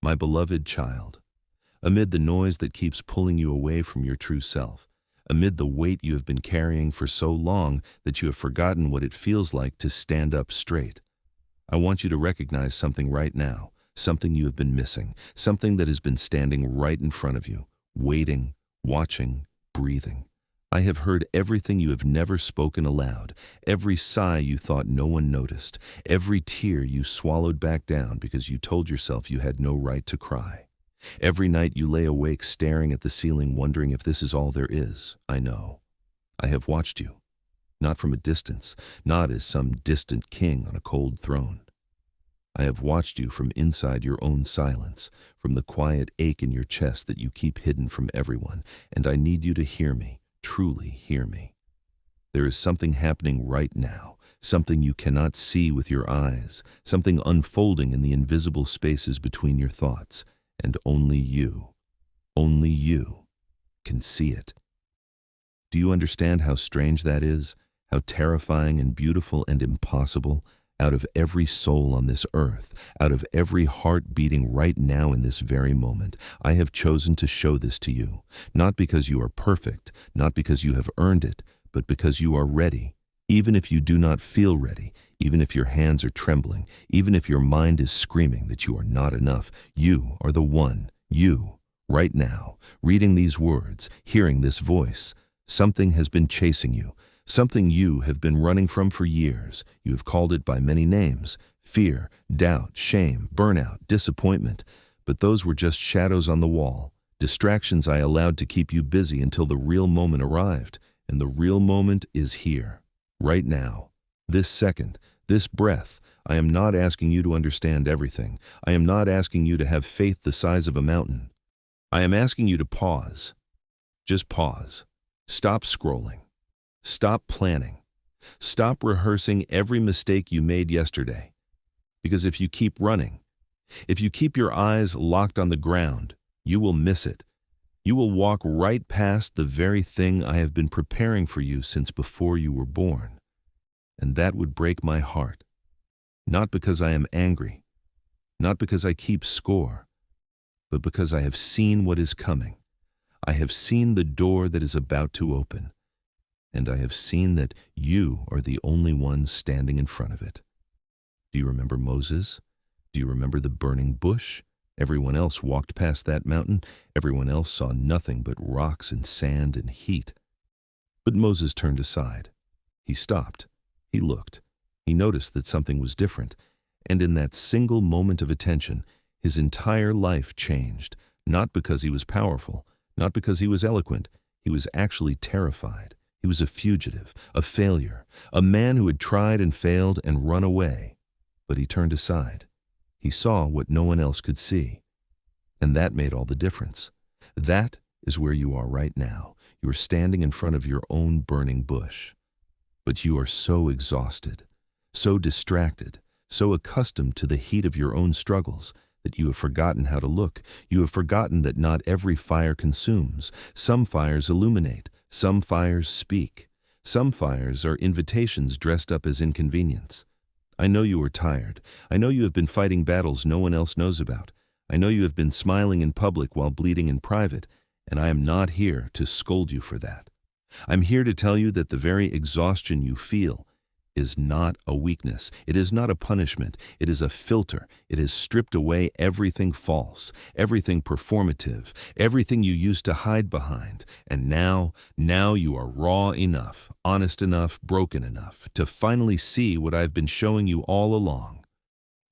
My beloved child, amid the noise that keeps pulling you away from your true self, amid the weight you have been carrying for so long that you have forgotten what it feels like to stand up straight, I want you to recognize something right now, something you have been missing, something that has been standing right in front of you, waiting, watching, breathing. I have heard everything you have never spoken aloud, every sigh you thought no one noticed, every tear you swallowed back down because you told yourself you had no right to cry. Every night you lay awake staring at the ceiling wondering if this is all there is. I know. I have watched you. Not from a distance, not as some distant king on a cold throne. I have watched you from inside your own silence, from the quiet ache in your chest that you keep hidden from everyone, and I need you to hear me, truly hear me. There is something happening right now, something you cannot see with your eyes, something unfolding in the invisible spaces between your thoughts, and only you can see it. Do you understand how strange that is? How terrifying and beautiful and impossible? Out of every soul on this earth, out of every heart beating right now in this very moment, I have chosen to show this to you, not because you are perfect, not because you have earned it, but because you are ready. Even if you do not feel ready, even if your hands are trembling, even if your mind is screaming that you are not enough, you are the one, you, right now, reading these words, hearing this voice. Something has been chasing you. Something you have been running from for years. You have called it by many names: fear, doubt, shame, burnout, disappointment. But those were just shadows on the wall, distractions I allowed to keep you busy until the real moment arrived. And the real moment is here, right now, this second, this breath. I am not asking you to understand everything. I am not asking you to have faith the size of a mountain. I am asking you to pause. Just pause. Stop scrolling. Stop planning. Stop rehearsing every mistake you made yesterday. Because if you keep running, if you keep your eyes locked on the ground, you will miss it. You will walk right past the very thing I have been preparing for you since before you were born. And that would break my heart. Not because I am angry, not because I keep score, but because I have seen what is coming. I have seen the door that is about to open. And I have seen that you are the only one standing in front of it. Do you remember Moses? Do you remember the burning bush? Everyone else walked past that mountain. Everyone else saw nothing but rocks and sand and heat. But Moses turned aside. He stopped. He looked. He noticed that something was different. And in that single moment of attention, his entire life changed. Not because he was powerful, not because he was eloquent. He was actually terrified. He was a fugitive, a failure, a man who had tried and failed and run away. But he turned aside. He saw what no one else could see. And that made all the difference. That is where you are right now. You are standing in front of your own burning bush. But you are so exhausted, so distracted, so accustomed to the heat of your own struggles that you have forgotten how to look. You have forgotten that not every fire consumes. Some fires illuminate. Some fires speak. Some fires are invitations dressed up as inconvenience. I know you are tired. I know you have been fighting battles no one else knows about. I know you have been smiling in public while bleeding in private, and I am not here to scold you for that. I'm here to tell you that the very exhaustion you feel is not a weakness. It is not a punishment. It is a filter. It has stripped away everything false, everything performative, everything you used to hide behind. And now you are raw enough, honest enough, broken enough to finally see what I've been showing you all along.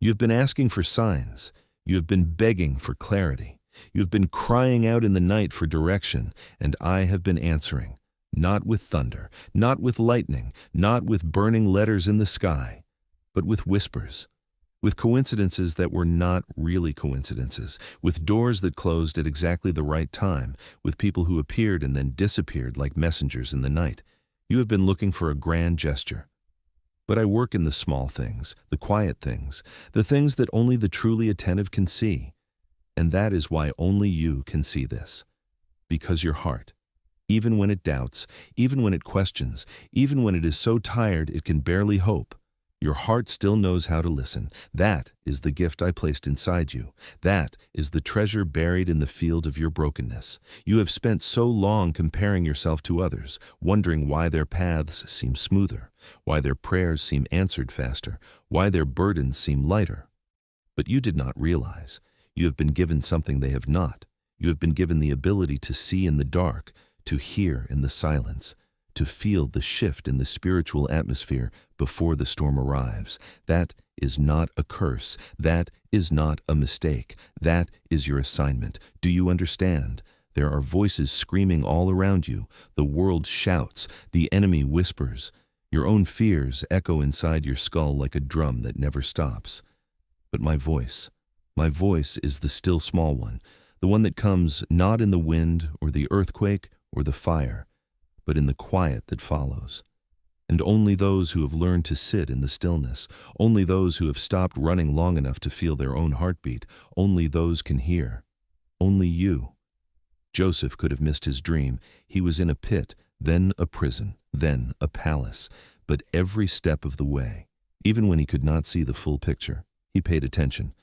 You've been asking for signs. You have been begging for clarity. You have been crying out in the night for direction, and I have been answering. Not with thunder, not with lightning, not with burning letters in the sky, but with whispers, with coincidences that were not really coincidences, with doors that closed at exactly the right time, with people who appeared and then disappeared like messengers in the night. You have been looking for a grand gesture. But I work in the small things, the quiet things, the things that only the truly attentive can see. And that is why only you can see this. Because your heart, even when it doubts, even when it questions, even when it is so tired it can barely hope, Your heart still knows how to listen. That is the gift I placed inside you. That is the treasure buried in the field of your brokenness. You have spent so long comparing yourself to others, wondering why their paths seem smoother, why their prayers seem answered faster, why their burdens seem lighter. But you did not realize. You have been given something they have not. You have been given the ability to see in the dark, to hear in the silence, to feel the shift in the spiritual atmosphere before the storm arrives. That is not a curse. That is not a mistake. That is your assignment. Do you understand? There are voices screaming all around you. The world shouts. The enemy whispers. Your own fears echo inside your skull like a drum that never stops. But my voice is the still small one, the one that comes not in the wind or the earthquake or the fire, but in the quiet that follows. And only those who have learned to sit in the stillness, only those who have stopped running long enough to feel their own heartbeat, only those can hear. Only you. Joseph could have missed his dream. He was in a pit, then a prison, then a palace. But every step of the way, even when he could not see the full picture, he paid attention.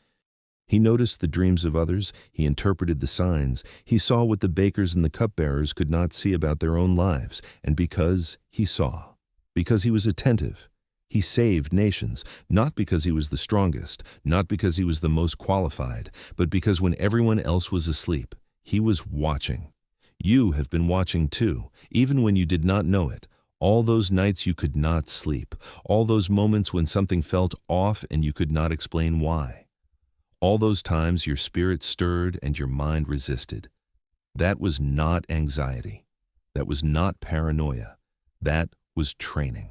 He noticed the dreams of others, he interpreted the signs, he saw what the bakers and the cupbearers could not see about their own lives, and because he saw, because he was attentive, he saved nations, not because he was the strongest, not because he was the most qualified, but because when everyone else was asleep, he was watching. You have been watching too, even when you did not know it. All those nights you could not sleep, all those moments when something felt off and you could not explain why. All those times your spirit stirred and your mind resisted. That was not anxiety. That was not paranoia. That was training.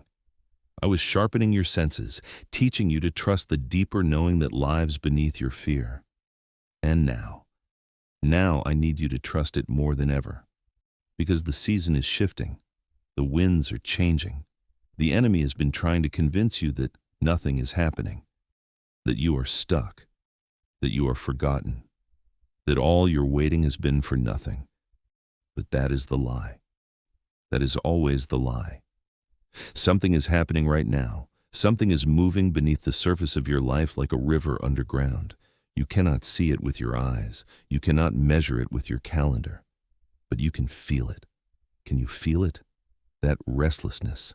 I was sharpening your senses, teaching you to trust the deeper knowing that lives beneath your fear. And now I need you to trust it more than ever. Because the season is shifting. The winds are changing. The enemy has been trying to convince you that nothing is happening, that you are stuck, that you are forgotten, that all your waiting has been for nothing. But that is the lie. That is always the lie. Something is happening right now. Something is moving beneath the surface of your life like a river underground. You cannot see it with your eyes. You cannot measure it with your calendar. But you can feel it. Can you feel it? That restlessness,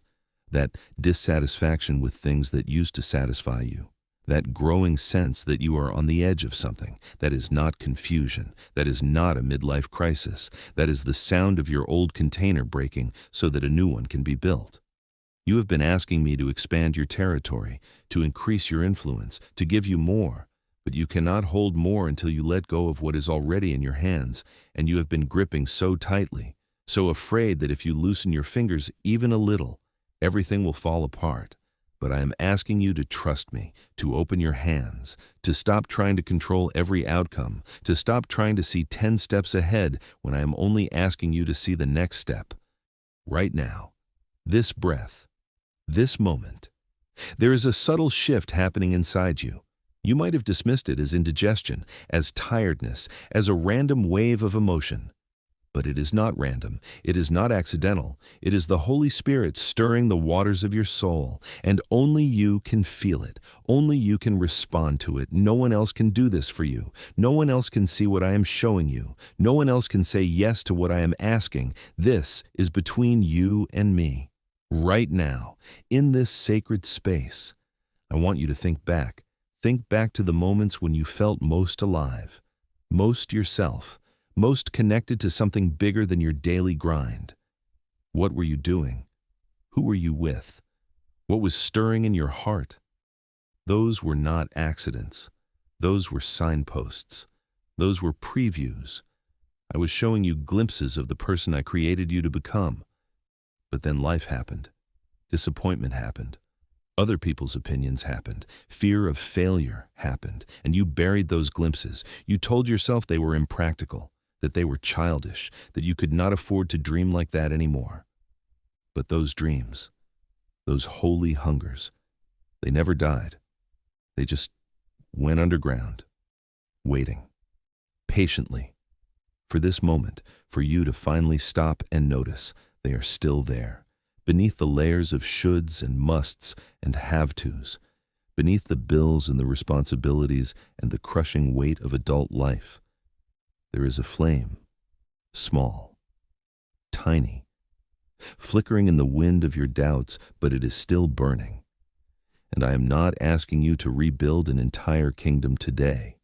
that dissatisfaction with things that used to satisfy you. That growing sense that you are on the edge of something. That is not confusion. That is not a midlife crisis. That is the sound of your old container breaking so that a new one can be built. You have been asking me to expand your territory, to increase your influence, to give you more. But you cannot hold more until you let go of what is already in your hands, and you have been gripping so tightly, so afraid that if you loosen your fingers even a little, everything will fall apart. But I am asking you to trust me, to open your hands, to stop trying to control every outcome, to stop trying to see 10 steps ahead when I am only asking you to see the next step. Right now, this breath, this moment. There is a subtle shift happening inside you. You might have dismissed it as indigestion, as tiredness, as a random wave of emotion. But it is not random. It is not accidental. It is the Holy Spirit stirring the waters of your soul, and only you can feel it. Only you can respond to it. No one else can do this for you. No one else can see what I am showing you. No one else can say yes to what I am asking. This is between you and me. Right now, in this sacred space, I want you to think back. Think back to the moments when you felt most alive, most yourself, most connected to something bigger than your daily grind. What were you doing? Who were you with? What was stirring in your heart? Those were not accidents. Those were signposts. Those were previews. I was showing you glimpses of the person I created you to become. But then life happened. Disappointment happened. Other people's opinions happened. Fear of failure happened. And you buried those glimpses. You told yourself they were impractical, that they were childish, that you could not afford to dream like that anymore. But those dreams, those holy hungers, they never died. They just went underground, waiting, patiently, for this moment, for you to finally stop and notice they are still there. beneath the layers of shoulds and musts and have-tos, beneath the bills and the responsibilities and the crushing weight of adult life, there is a flame, small, tiny, flickering in the wind of your doubts, but it is still burning. And I am not asking you to rebuild an entire kingdom today.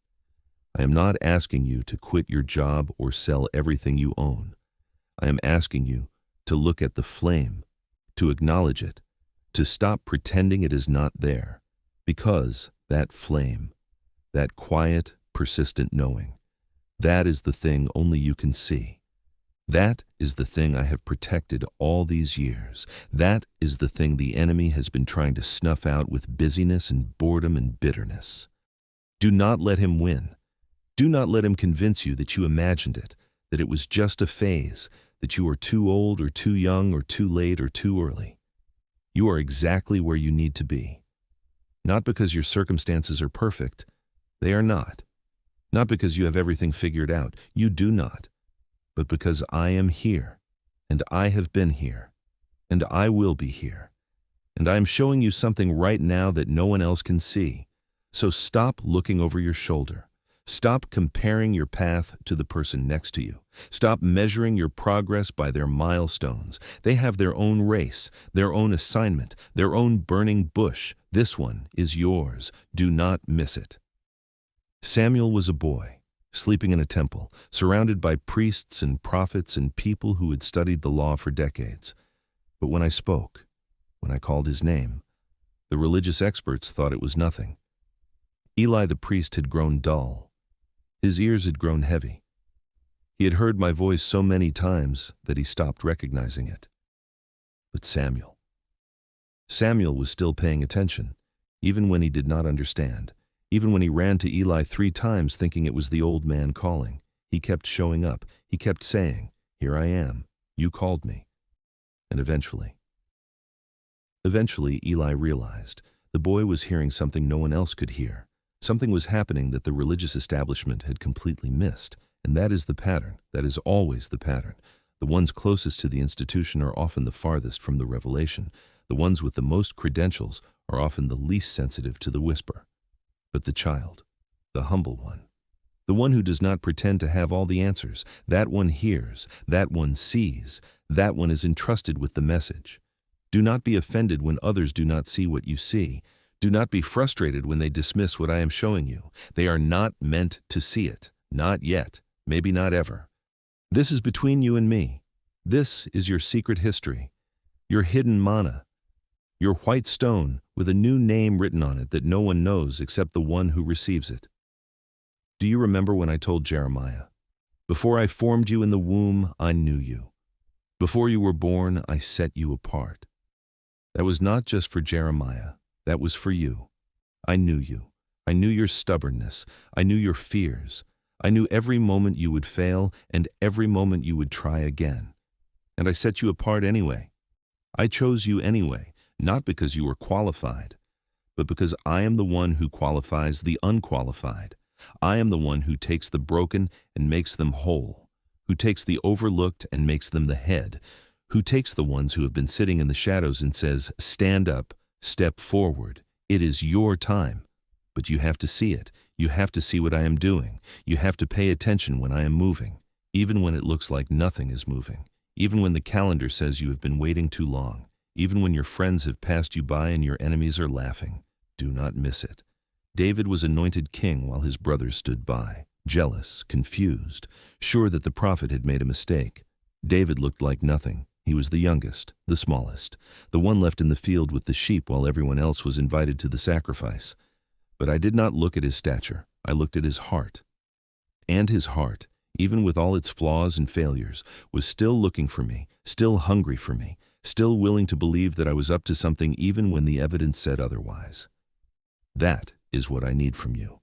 I am not asking you to quit your job or sell everything you own. I am asking you to look at the flame, to acknowledge it, to stop pretending it is not there, because that flame, that quiet, persistent knowing, that is the thing only you can see. That is the thing I have protected all these years. That is the thing the enemy has been trying to snuff out with busyness and boredom and bitterness. Do not let him win. Do not let him convince you that you imagined it, that it was just a phase, that you are too old or too young or too late or too early. You are exactly where you need to be. Not because your circumstances are perfect. They are not. Not because you have everything figured out. You do not. But because I am here, and I have been here, and I will be here. And I am showing you something right now that no one else can see. So stop looking over your shoulder. Stop comparing your path to the person next to you. Stop measuring your progress by their milestones. They have their own race, their own assignment, their own burning bush. This one is yours. Do not miss it. Samuel was a boy, sleeping in a temple, surrounded by priests and prophets and people who had studied the law for decades. But when I spoke, when I called his name, the religious experts thought it was nothing. Eli the priest had grown dull. His ears had grown heavy. He had heard my voice so many times that he stopped recognizing it. But Samuel was still paying attention, even when he did not understand. Even when he ran to Eli 3 times thinking it was the old man calling. He kept showing up. He kept saying, "Here I am. You called me." And eventually Eli realized the boy was hearing something no one else could hear. Something was happening that the religious establishment had completely missed. And that is the pattern. That is always the pattern. The ones closest to the institution are often the farthest from the revelation. The ones with the most credentials are often the least sensitive to the whisper. But the child, the humble one, the one who does not pretend to have all the answers, that one hears, that one sees, that one is entrusted with the message. Do not be offended when others do not see what you see. Do not be frustrated when they dismiss what I am showing you. They are not meant to see it. Not yet. Maybe not ever. This is between you and me. This is your secret history, your hidden manna, your white stone with a new name written on it that no one knows except the one who receives it. Do you remember when I told Jeremiah, "Before I formed you in the womb, I knew you. Before you were born, I set you apart"? That was not just for Jeremiah. That was for you. I knew you. I knew your stubbornness. I knew your fears. I knew every moment you would fail and every moment you would try again. And I set you apart anyway. I chose you anyway, not because you were qualified, but because I am the one who qualifies the unqualified. I am the one who takes the broken and makes them whole, who takes the overlooked and makes them the head, who takes the ones who have been sitting in the shadows and says, "Stand up, step forward. It is your time." But you have to see it. You have to see what I am doing. You have to pay attention when I am moving, even when it looks like nothing is moving, even when the calendar says you have been waiting too long, even when your friends have passed you by and your enemies are laughing. Do not miss it. David was anointed king while his brothers stood by, jealous, confused, sure that the prophet had made a mistake. David looked like nothing. He was the youngest, the smallest, the one left in the field with the sheep while everyone else was invited to the sacrifice. But I did not look at his stature. I looked at his heart. And his heart, even with all its flaws and failures, was still looking for me, still hungry for me, still willing to believe that I was up to something even when the evidence said otherwise. That is what I need from you.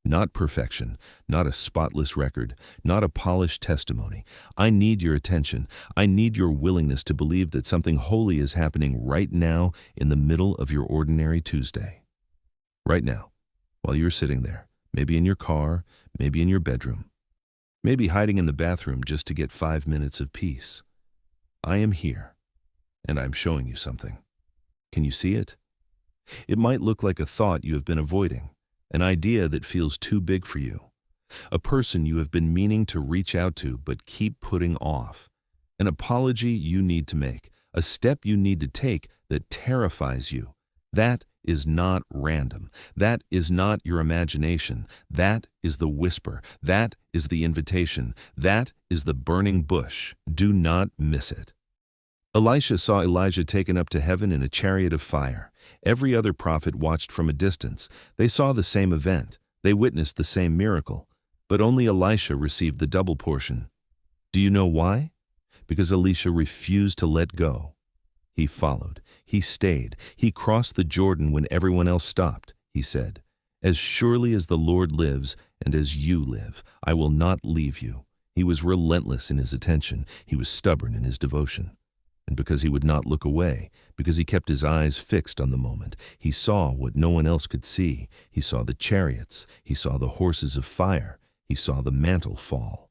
Not perfection, not a spotless record, not a polished testimony. I need your attention. I need your willingness to believe that something holy is happening right now in the middle of your ordinary Tuesday. Right now, while you're sitting there, maybe in your car, maybe in your bedroom, maybe hiding in the bathroom just to get 5 minutes of peace. I am here. And I'm showing you something. Can you see it? It might look like a thought you have been avoiding, an idea that feels too big for you, a person you have been meaning to reach out to but keep putting off, an apology you need to make, a step you need to take that terrifies you. That is not random. That is not your imagination. That is the whisper. That is the invitation. That is the burning bush. Do not miss it. Elisha saw Elijah taken up to heaven in a chariot of fire. Every other prophet watched from a distance. They saw the same event. They witnessed the same miracle. But only Elisha received the double portion. Do you know why? Because Elisha refused to let go. He followed. He stayed. He crossed the Jordan when everyone else stopped. He said, "As surely as the Lord lives and as you live, I will not leave you." He was relentless in his attention. He was stubborn in his devotion. And because he would not look away, because he kept his eyes fixed on the moment, he saw what no one else could see. He saw the chariots. He saw the horses of fire. He saw the mantle fall.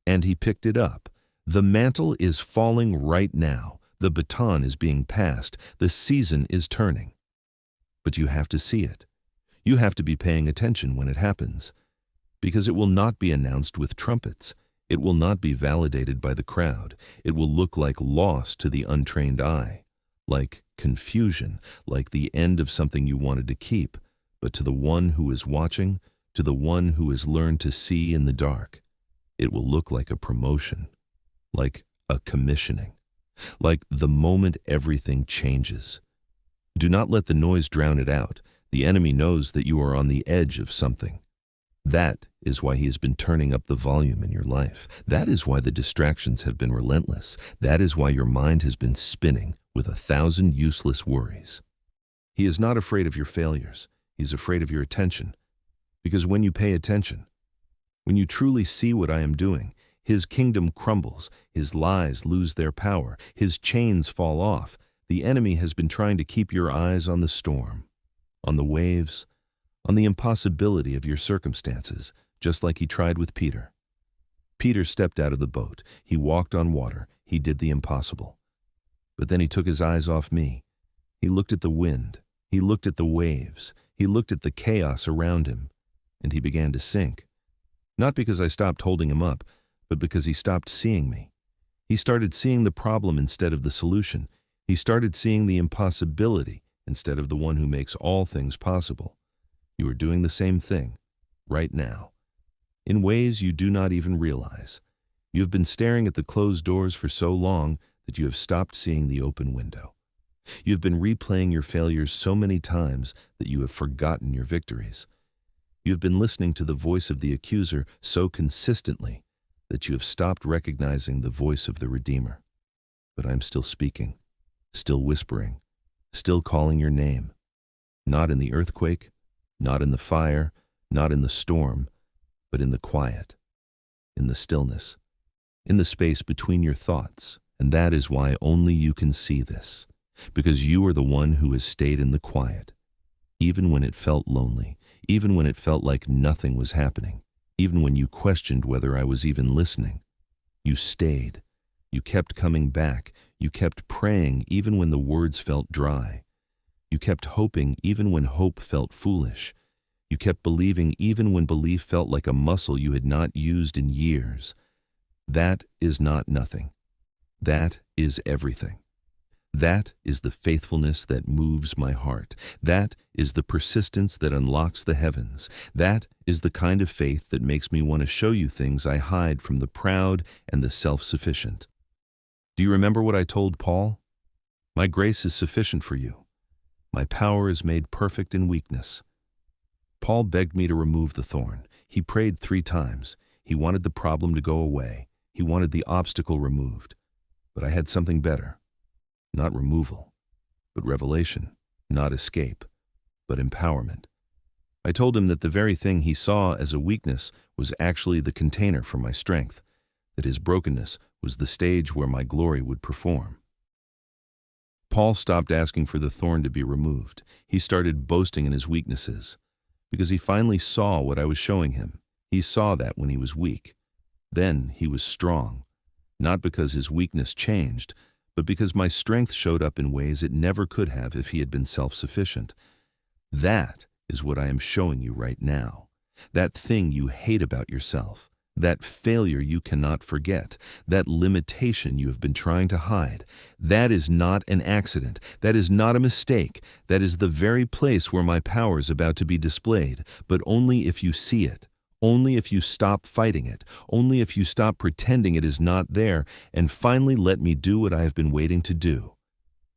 And he picked it up. The mantle is falling right now. The baton is being passed. The season is turning. But you have to see it. You have to be paying attention when it happens. Because it will not be announced with trumpets. It will not be validated by the crowd. It will look like loss to the untrained eye, like confusion, like the end of something you wanted to keep. But to the one who is watching, to the one who has learned to see in the dark, it will look like a promotion, like a commissioning, like the moment everything changes. Do not let the noise drown it out. The enemy knows that you are on the edge of something. That is why he has been turning up the volume in your life. That is why the distractions have been relentless. That is why your mind has been spinning with 1,000 useless worries. He is not afraid of your failures. He is afraid of your attention. Because when you pay attention, when you truly see what I am doing, his kingdom crumbles, his lies lose their power, his chains fall off. The enemy has been trying to keep your eyes on the storm, on the waves, on the impossibility of your circumstances, just like he tried with Peter. Peter stepped out of the boat. He walked on water. He did the impossible. But then he took his eyes off me. He looked at the wind. He looked at the waves. He looked at the chaos around him. And he began to sink. Not because I stopped holding him up, but because he stopped seeing me. He started seeing the problem instead of the solution. He started seeing the impossibility instead of the one who makes all things possible. You are doing the same thing, right now, in ways you do not even realize. You have been staring at the closed doors for so long that you have stopped seeing the open window. You have been replaying your failures so many times that you have forgotten your victories. You have been listening to the voice of the accuser so consistently that you have stopped recognizing the voice of the Redeemer. But I am still speaking, still whispering, still calling your name, not in the earthquake, not in the fire, not in the storm, but in the quiet, in the stillness, in the space between your thoughts. And that is why only you can see this, because you are the one who has stayed in the quiet, even when it felt lonely, even when it felt like nothing was happening, even when you questioned whether I was even listening. You stayed. You kept coming back. You kept praying even when the words felt dry. You kept hoping even when hope felt foolish. You kept believing even when belief felt like a muscle you had not used in years. That is not nothing. That is everything. That is the faithfulness that moves my heart. That is the persistence that unlocks the heavens. That is the kind of faith that makes me want to show you things I hide from the proud and the self-sufficient. Do you remember what I told Paul? My grace is sufficient for you. My power is made perfect in weakness. Paul begged me to remove the thorn. He prayed 3 times. He wanted the problem to go away. He wanted the obstacle removed. But I had something better. Not removal, but revelation. Not escape, but empowerment. I told him that the very thing he saw as a weakness was actually the container for my strength, that his brokenness was the stage where my glory would perform. Paul stopped asking for the thorn to be removed. He started boasting in his weaknesses, because he finally saw what I was showing him. He saw that when he was weak. Then he was strong, not because his weakness changed, but because my strength showed up in ways it never could have if he had been self-sufficient. That is what I am showing you right now. That thing you hate about yourself, that failure you cannot forget, that limitation you have been trying to hide, that is not an accident. That is not a mistake. That is the very place where my power is about to be displayed, but only if you see it. Only if you stop fighting it, only if you stop pretending it is not there, and finally let me do what I have been waiting to do.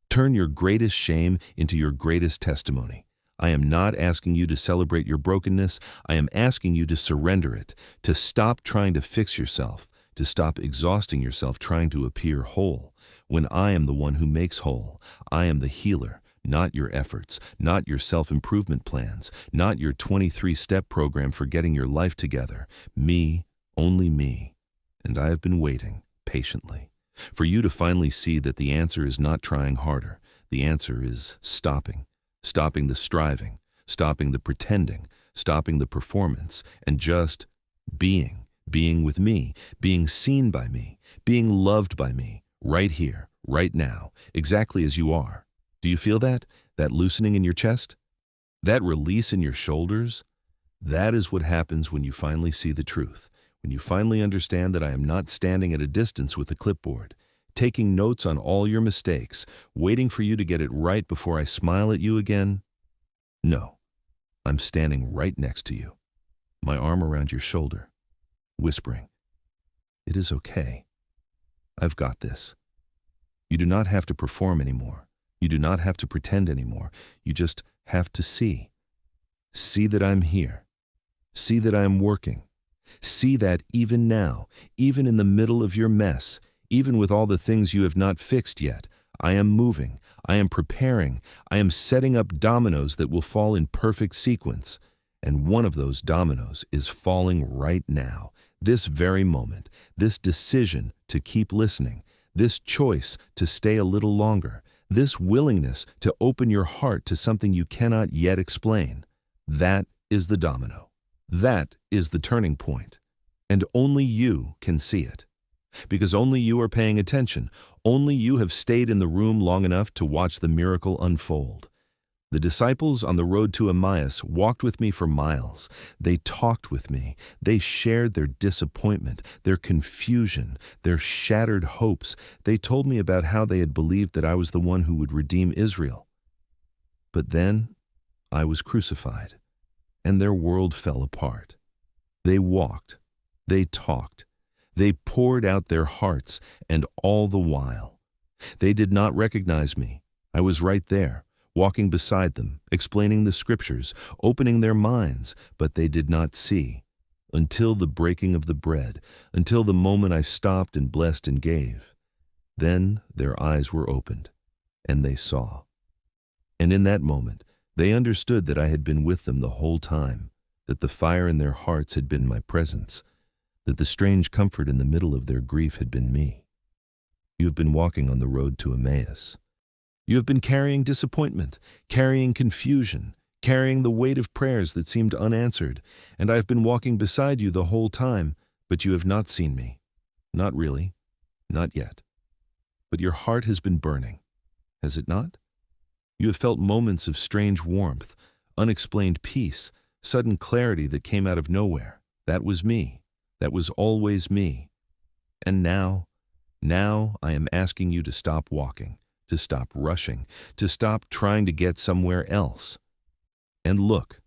Turn your greatest shame into your greatest testimony. I am not asking you to celebrate your brokenness. I am asking you to surrender it, to stop trying to fix yourself, to stop exhausting yourself trying to appear whole. When I am the one who makes whole, I am the healer. Not your efforts, not your self-improvement plans, not your 23-step program for getting your life together. Me, only me. And I have been waiting, patiently, for you to finally see that the answer is not trying harder. The answer is stopping. Stopping the striving, stopping the pretending, stopping the performance, and just being with me, being seen by me, being loved by me, right here, right now, exactly as you are. Do you feel that? That loosening in your chest? That release in your shoulders? That is what happens when you finally see the truth, when you finally understand that I am not standing at a distance with a clipboard, taking notes on all your mistakes, waiting for you to get it right before I smile at you again. No, I'm standing right next to you, my arm around your shoulder, whispering, "It is okay. I've got this." You do not have to perform anymore. You do not have to pretend anymore. You just have to see. See that I'm here. See that I'm working. See that even now, even in the middle of your mess, even with all the things you have not fixed yet, I am moving. I am preparing. I am setting up dominoes that will fall in perfect sequence. And one of those dominoes is falling right now, this very moment, this decision to keep listening, this choice to stay a little longer, this willingness to open your heart to something you cannot yet explain. That is the domino. That is the turning point. And only you can see it. Because only you are paying attention. Only you have stayed in the room long enough to watch the miracle unfold. The disciples on the road to Emmaus walked with me for miles. They talked with me. They shared their disappointment, their confusion, their shattered hopes. They told me about how they had believed that I was the one who would redeem Israel. But then I was crucified, and their world fell apart. They walked. They talked. They poured out their hearts, and all the while, they did not recognize me. I was right there, walking beside them, explaining the scriptures, opening their minds, but they did not see. Until the breaking of the bread, until the moment I stopped and blessed and gave. Then their eyes were opened, and they saw. And in that moment, they understood that I had been with them the whole time, that the fire in their hearts had been my presence, that the strange comfort in the middle of their grief had been me. You have been walking on the road to Emmaus. You have been carrying disappointment, carrying confusion, carrying the weight of prayers that seemed unanswered, and I have been walking beside you the whole time, but you have not seen me. Not really. Not yet. But your heart has been burning, has it not? You have felt moments of strange warmth, unexplained peace, sudden clarity that came out of nowhere. That was me. That was always me. And now I am asking you to stop walking, to stop rushing, to stop trying to get somewhere else. And look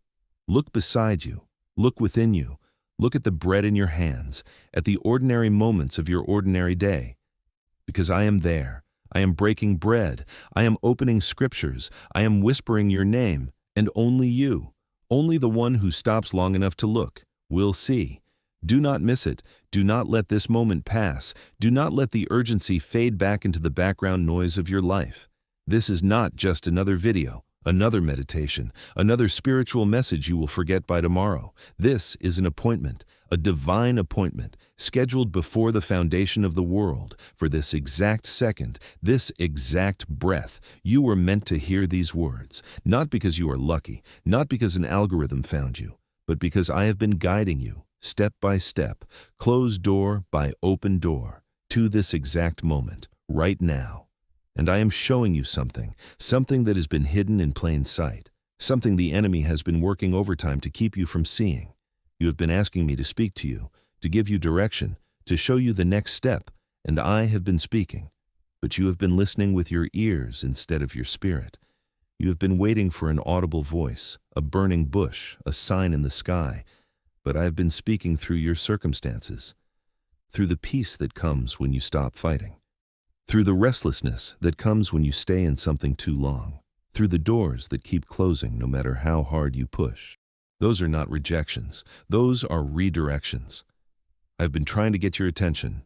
beside you, look within you, look at the bread in your hands, at the ordinary moments of your ordinary day. Because I am there, I am breaking bread, I am opening scriptures, I am whispering your name, and only you, only the one who stops long enough to look, will see. Do not miss it. Do not let this moment pass. Do not let the urgency fade back into the background noise of your life. This is not just another video, another meditation, another spiritual message you will forget by tomorrow. This is an appointment, a divine appointment, scheduled before the foundation of the world. For this exact second, this exact breath, you were meant to hear these words, not because you are lucky, not because an algorithm found you, but because I have been guiding you, step by step, closed door by open door, to this exact moment, right now. And I am showing you something, something that has been hidden in plain sight, something the enemy has been working overtime to keep you from seeing. You have been asking me to speak to you, to give you direction, to show you the next step, and I have been speaking. But you have been listening with your ears instead of your spirit. You have been waiting for an audible voice, a burning bush, a sign in the sky, but I have been speaking through your circumstances, through the peace that comes when you stop fighting, through the restlessness that comes when you stay in something too long, through the doors that keep closing no matter how hard you push. Those are not rejections. Those are redirections. I've been trying to get your attention,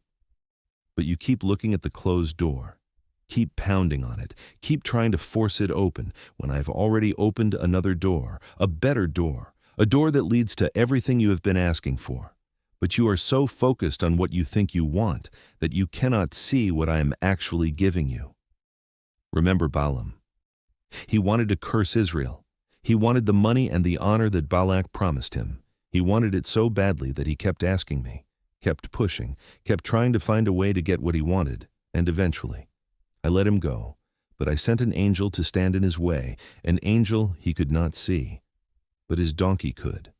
but you keep looking at the closed door. Keep pounding on it. Keep trying to force it open when I've already opened another door, a better door, a door that leads to everything you have been asking for. But you are so focused on what you think you want that you cannot see what I am actually giving you. Remember Balaam. He wanted to curse Israel. He wanted the money and the honor that Balak promised him. He wanted it so badly that he kept asking me, kept pushing, kept trying to find a way to get what he wanted, and eventually, I let him go, but I sent an angel to stand in his way, an angel he could not see, but his donkey could.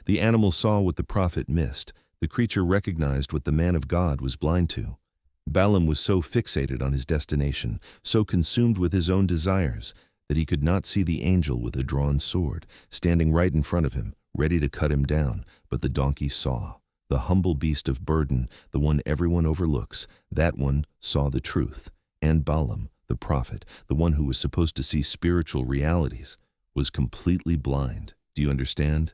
The animal saw what the prophet missed. The creature recognized what the man of God was blind to. Balaam was so fixated on his destination, so consumed with his own desires, that he could not see the angel with a drawn sword, standing right in front of him, ready to cut him down, but the donkey saw. The humble beast of burden, the one everyone overlooks, that one saw the truth. And Balaam, the prophet, the one who was supposed to see spiritual realities, was completely blind. Do you understand?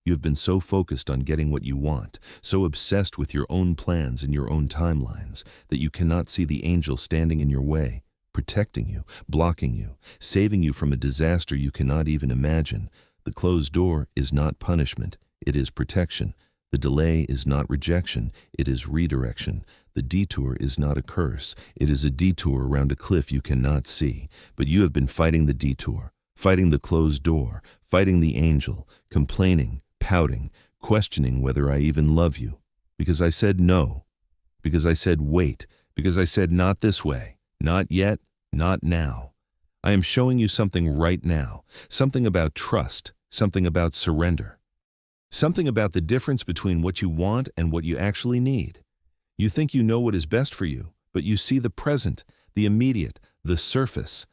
You have been so focused on getting what you want, so obsessed with your own plans and your own timelines, that you cannot see the angel standing in your way, protecting you, blocking you, saving you from a disaster you cannot even imagine. The closed door is not punishment, it is protection. The delay is not rejection, it is redirection. The detour is not a curse, it is a detour around a cliff you cannot see. But you have been fighting the detour, fighting the closed door, fighting the angel, complaining, pouting, questioning whether I even love you. Because I said no, because I said wait, because I said not this way, not yet, not now. I am showing you something right now, something about trust, something about surrender. Something about the difference between what you want and what you actually need. You think you know what is best for you, but you see the present, the immediate, the surface.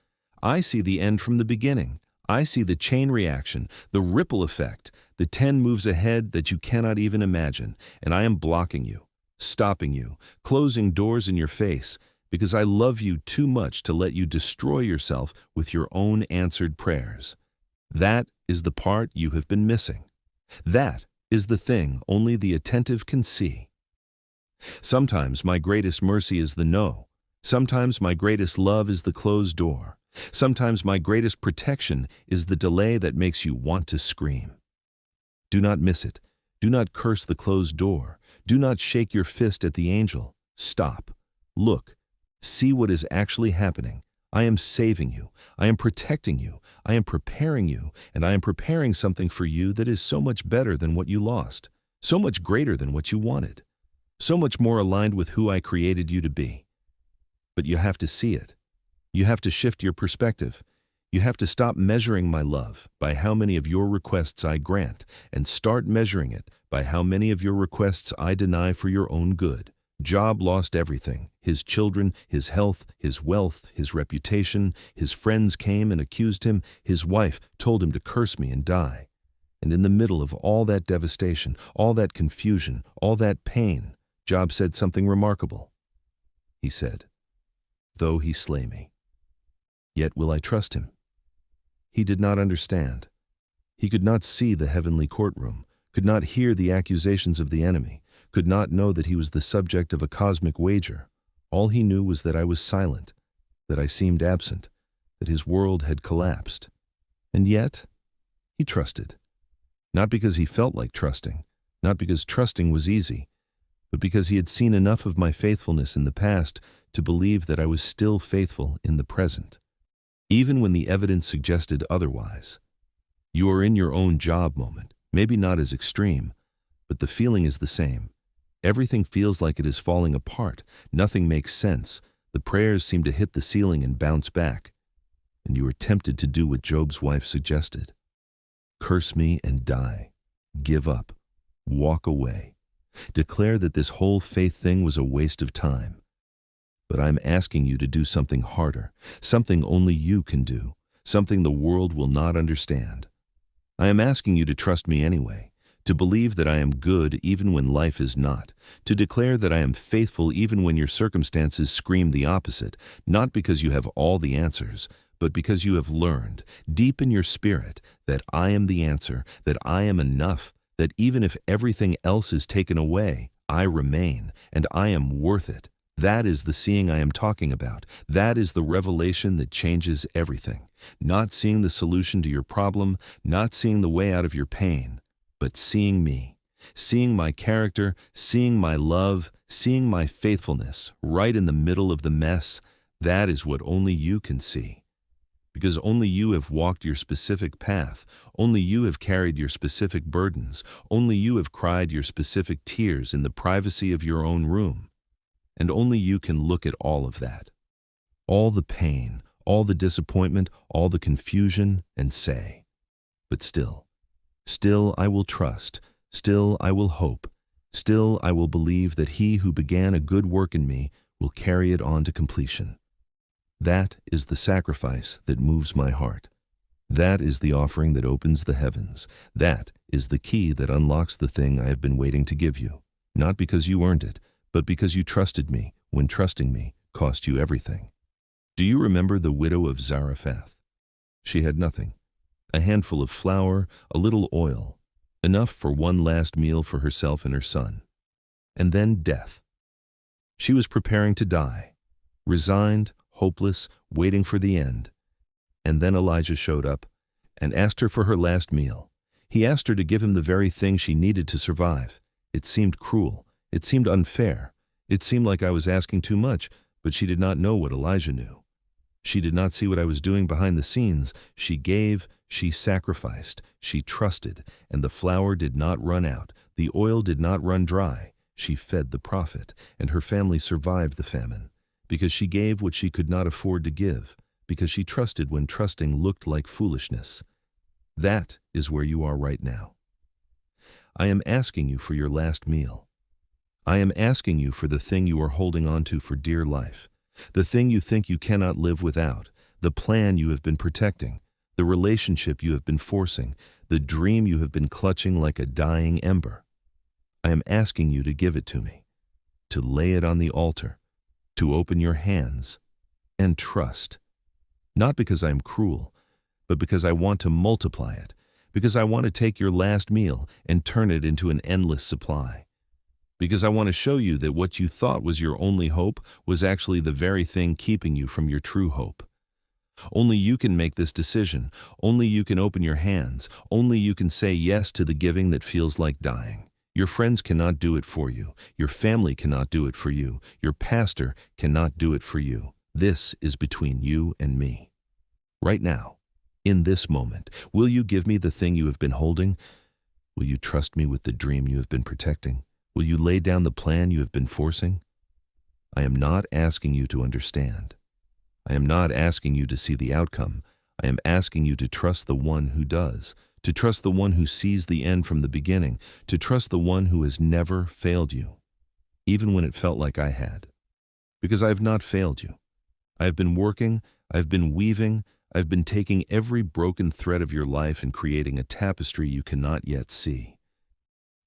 I see the end from the beginning. I see the chain reaction, the ripple effect, the 10 moves ahead that you cannot even imagine, and I am blocking you, stopping you, closing doors in your face, because I love you too much to let you destroy yourself with your own answered prayers. That is the part you have been missing. That is the thing only the attentive can see. Sometimes my greatest mercy is the no. Sometimes my greatest love is the closed door. Sometimes my greatest protection is the delay that makes you want to scream. Do not miss it. Do not curse the closed door. Do not shake your fist at the angel. Stop. Look. See what is actually happening. I am saving you. I am protecting you. I am preparing you, and I am preparing something for you that is so much better than what you lost, so much greater than what you wanted, so much more aligned with who I created you to be. But you have to see it. You have to shift your perspective. You have to stop measuring my love by how many of your requests I grant, and start measuring it by how many of your requests I deny for your own good. Job lost everything, his children, his health, his wealth, his reputation. His friends came and accused him. His wife told him to curse me and die. And in the middle of all that devastation, all that confusion, all that pain, Job said something remarkable. He said, "Though he slay me, yet will I trust him." He did not understand. He could not see the heavenly courtroom, could not hear the accusations of the enemy, could not know that he was the subject of a cosmic wager. All he knew was that I was silent, that I seemed absent, that his world had collapsed. And yet, he trusted. Not because he felt like trusting, not because trusting was easy, but because he had seen enough of my faithfulness in the past to believe that I was still faithful in the present, even when the evidence suggested otherwise. You are in your own job moment, maybe not as extreme, but the feeling is the same. Everything feels like it is falling apart. Nothing makes sense. The prayers seemed to hit the ceiling and bounce back, and you were tempted to do what Job's wife suggested. Curse me and die. Give up. Walk away. Declare that this whole faith thing was a waste of time. But I'm asking you to do something harder, something only you can do, something the world will not understand. I am asking you to trust me anyway, to believe that I am good even when life is not, to declare that I am faithful even when your circumstances scream the opposite, not because you have all the answers, but because you have learned, deep in your spirit, that I am the answer, that I am enough, that even if everything else is taken away, I remain, and I am worth it. That is the seeing I am talking about. That is the revelation that changes everything. Not seeing the solution to your problem, not seeing the way out of your pain, but seeing me, seeing my character, seeing my love, seeing my faithfulness right in the middle of the mess. That is what only you can see. Because only you have walked your specific path, only you have carried your specific burdens, only you have cried your specific tears in the privacy of your own room. And only you can look at all of that, all the pain, all the disappointment, all the confusion, and say, but still I will trust, still I will hope, still I will believe that he who began a good work in me will carry it on to completion. That is the sacrifice that moves my heart. That is the offering that opens the heavens. That is the key that unlocks the thing I have been waiting to give you, not because you earned it, but because you trusted me when trusting me cost you everything. Do you remember the widow of Zarephath? She had nothing. A handful of flour, a little oil, enough for one last meal for herself and her son. And then death. She was preparing to die, resigned, hopeless, waiting for the end. And then Elijah showed up and asked her for her last meal. He asked her to give him the very thing she needed to survive. It seemed cruel. It seemed unfair. It seemed like I was asking too much, but she did not know what Elijah knew. She did not see what I was doing behind the scenes. She gave, she sacrificed, she trusted, and the flour did not run out. The oil did not run dry. She fed the prophet, and her family survived the famine, because she gave what she could not afford to give, because she trusted when trusting looked like foolishness. That is where you are right now. I am asking you for your last meal. I am asking you for the thing you are holding on to for dear life, the thing you think you cannot live without, the plan you have been protecting, the relationship you have been forcing, the dream you have been clutching like a dying ember. I am asking you to give it to me, to lay it on the altar, to open your hands and trust. Not because I am cruel, but because I want to multiply it, because I want to take your last meal and turn it into an endless supply. Because I want to show you that what you thought was your only hope was actually the very thing keeping you from your true hope. Only you can make this decision. Only you can open your hands. Only you can say yes to the giving that feels like dying. Your friends cannot do it for you. Your family cannot do it for you. Your pastor cannot do it for you. This is between you and me. Right now, in this moment, will you give me the thing you have been holding? Will you trust me with the dream you have been protecting? Will you lay down the plan you have been forcing? I am not asking you to understand. I am not asking you to see the outcome. I am asking you to trust the one who does, to trust the one who sees the end from the beginning, to trust the one who has never failed you, even when it felt like I had. Because I have not failed you. I have been working, I have been weaving, I have been taking every broken thread of your life and creating a tapestry you cannot yet see.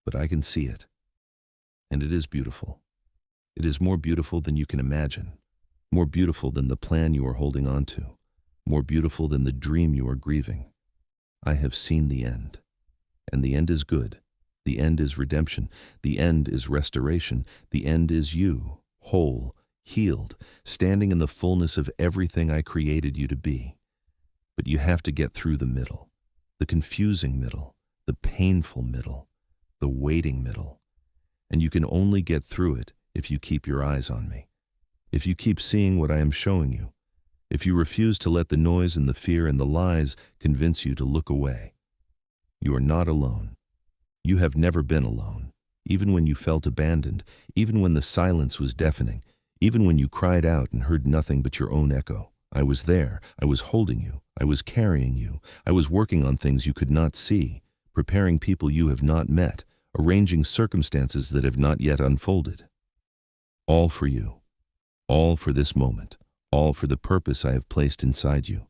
But I can see it. And it is beautiful. It is more beautiful than you can imagine, more beautiful than the plan you are holding on to, more beautiful than the dream you are grieving. I have seen the end, and the end is good. The end is redemption. The end is restoration. The end is you, whole, healed, standing in the fullness of everything I created you to be. But you have to get through the middle, the confusing middle, the painful middle, the waiting middle. And you can only get through it if you keep your eyes on me, if you keep seeing what I am showing you, if you refuse to let the noise and the fear and the lies convince you to look away. You are not alone. You have never been alone, even when you felt abandoned, even when the silence was deafening, Even when you cried out and heard nothing but your own echo. I was there. I was holding you. I was carrying you. I was working on things you could not see, preparing people you have not met, arranging circumstances that have not yet unfolded. All for you. All for this moment. All for the purpose I have placed inside you.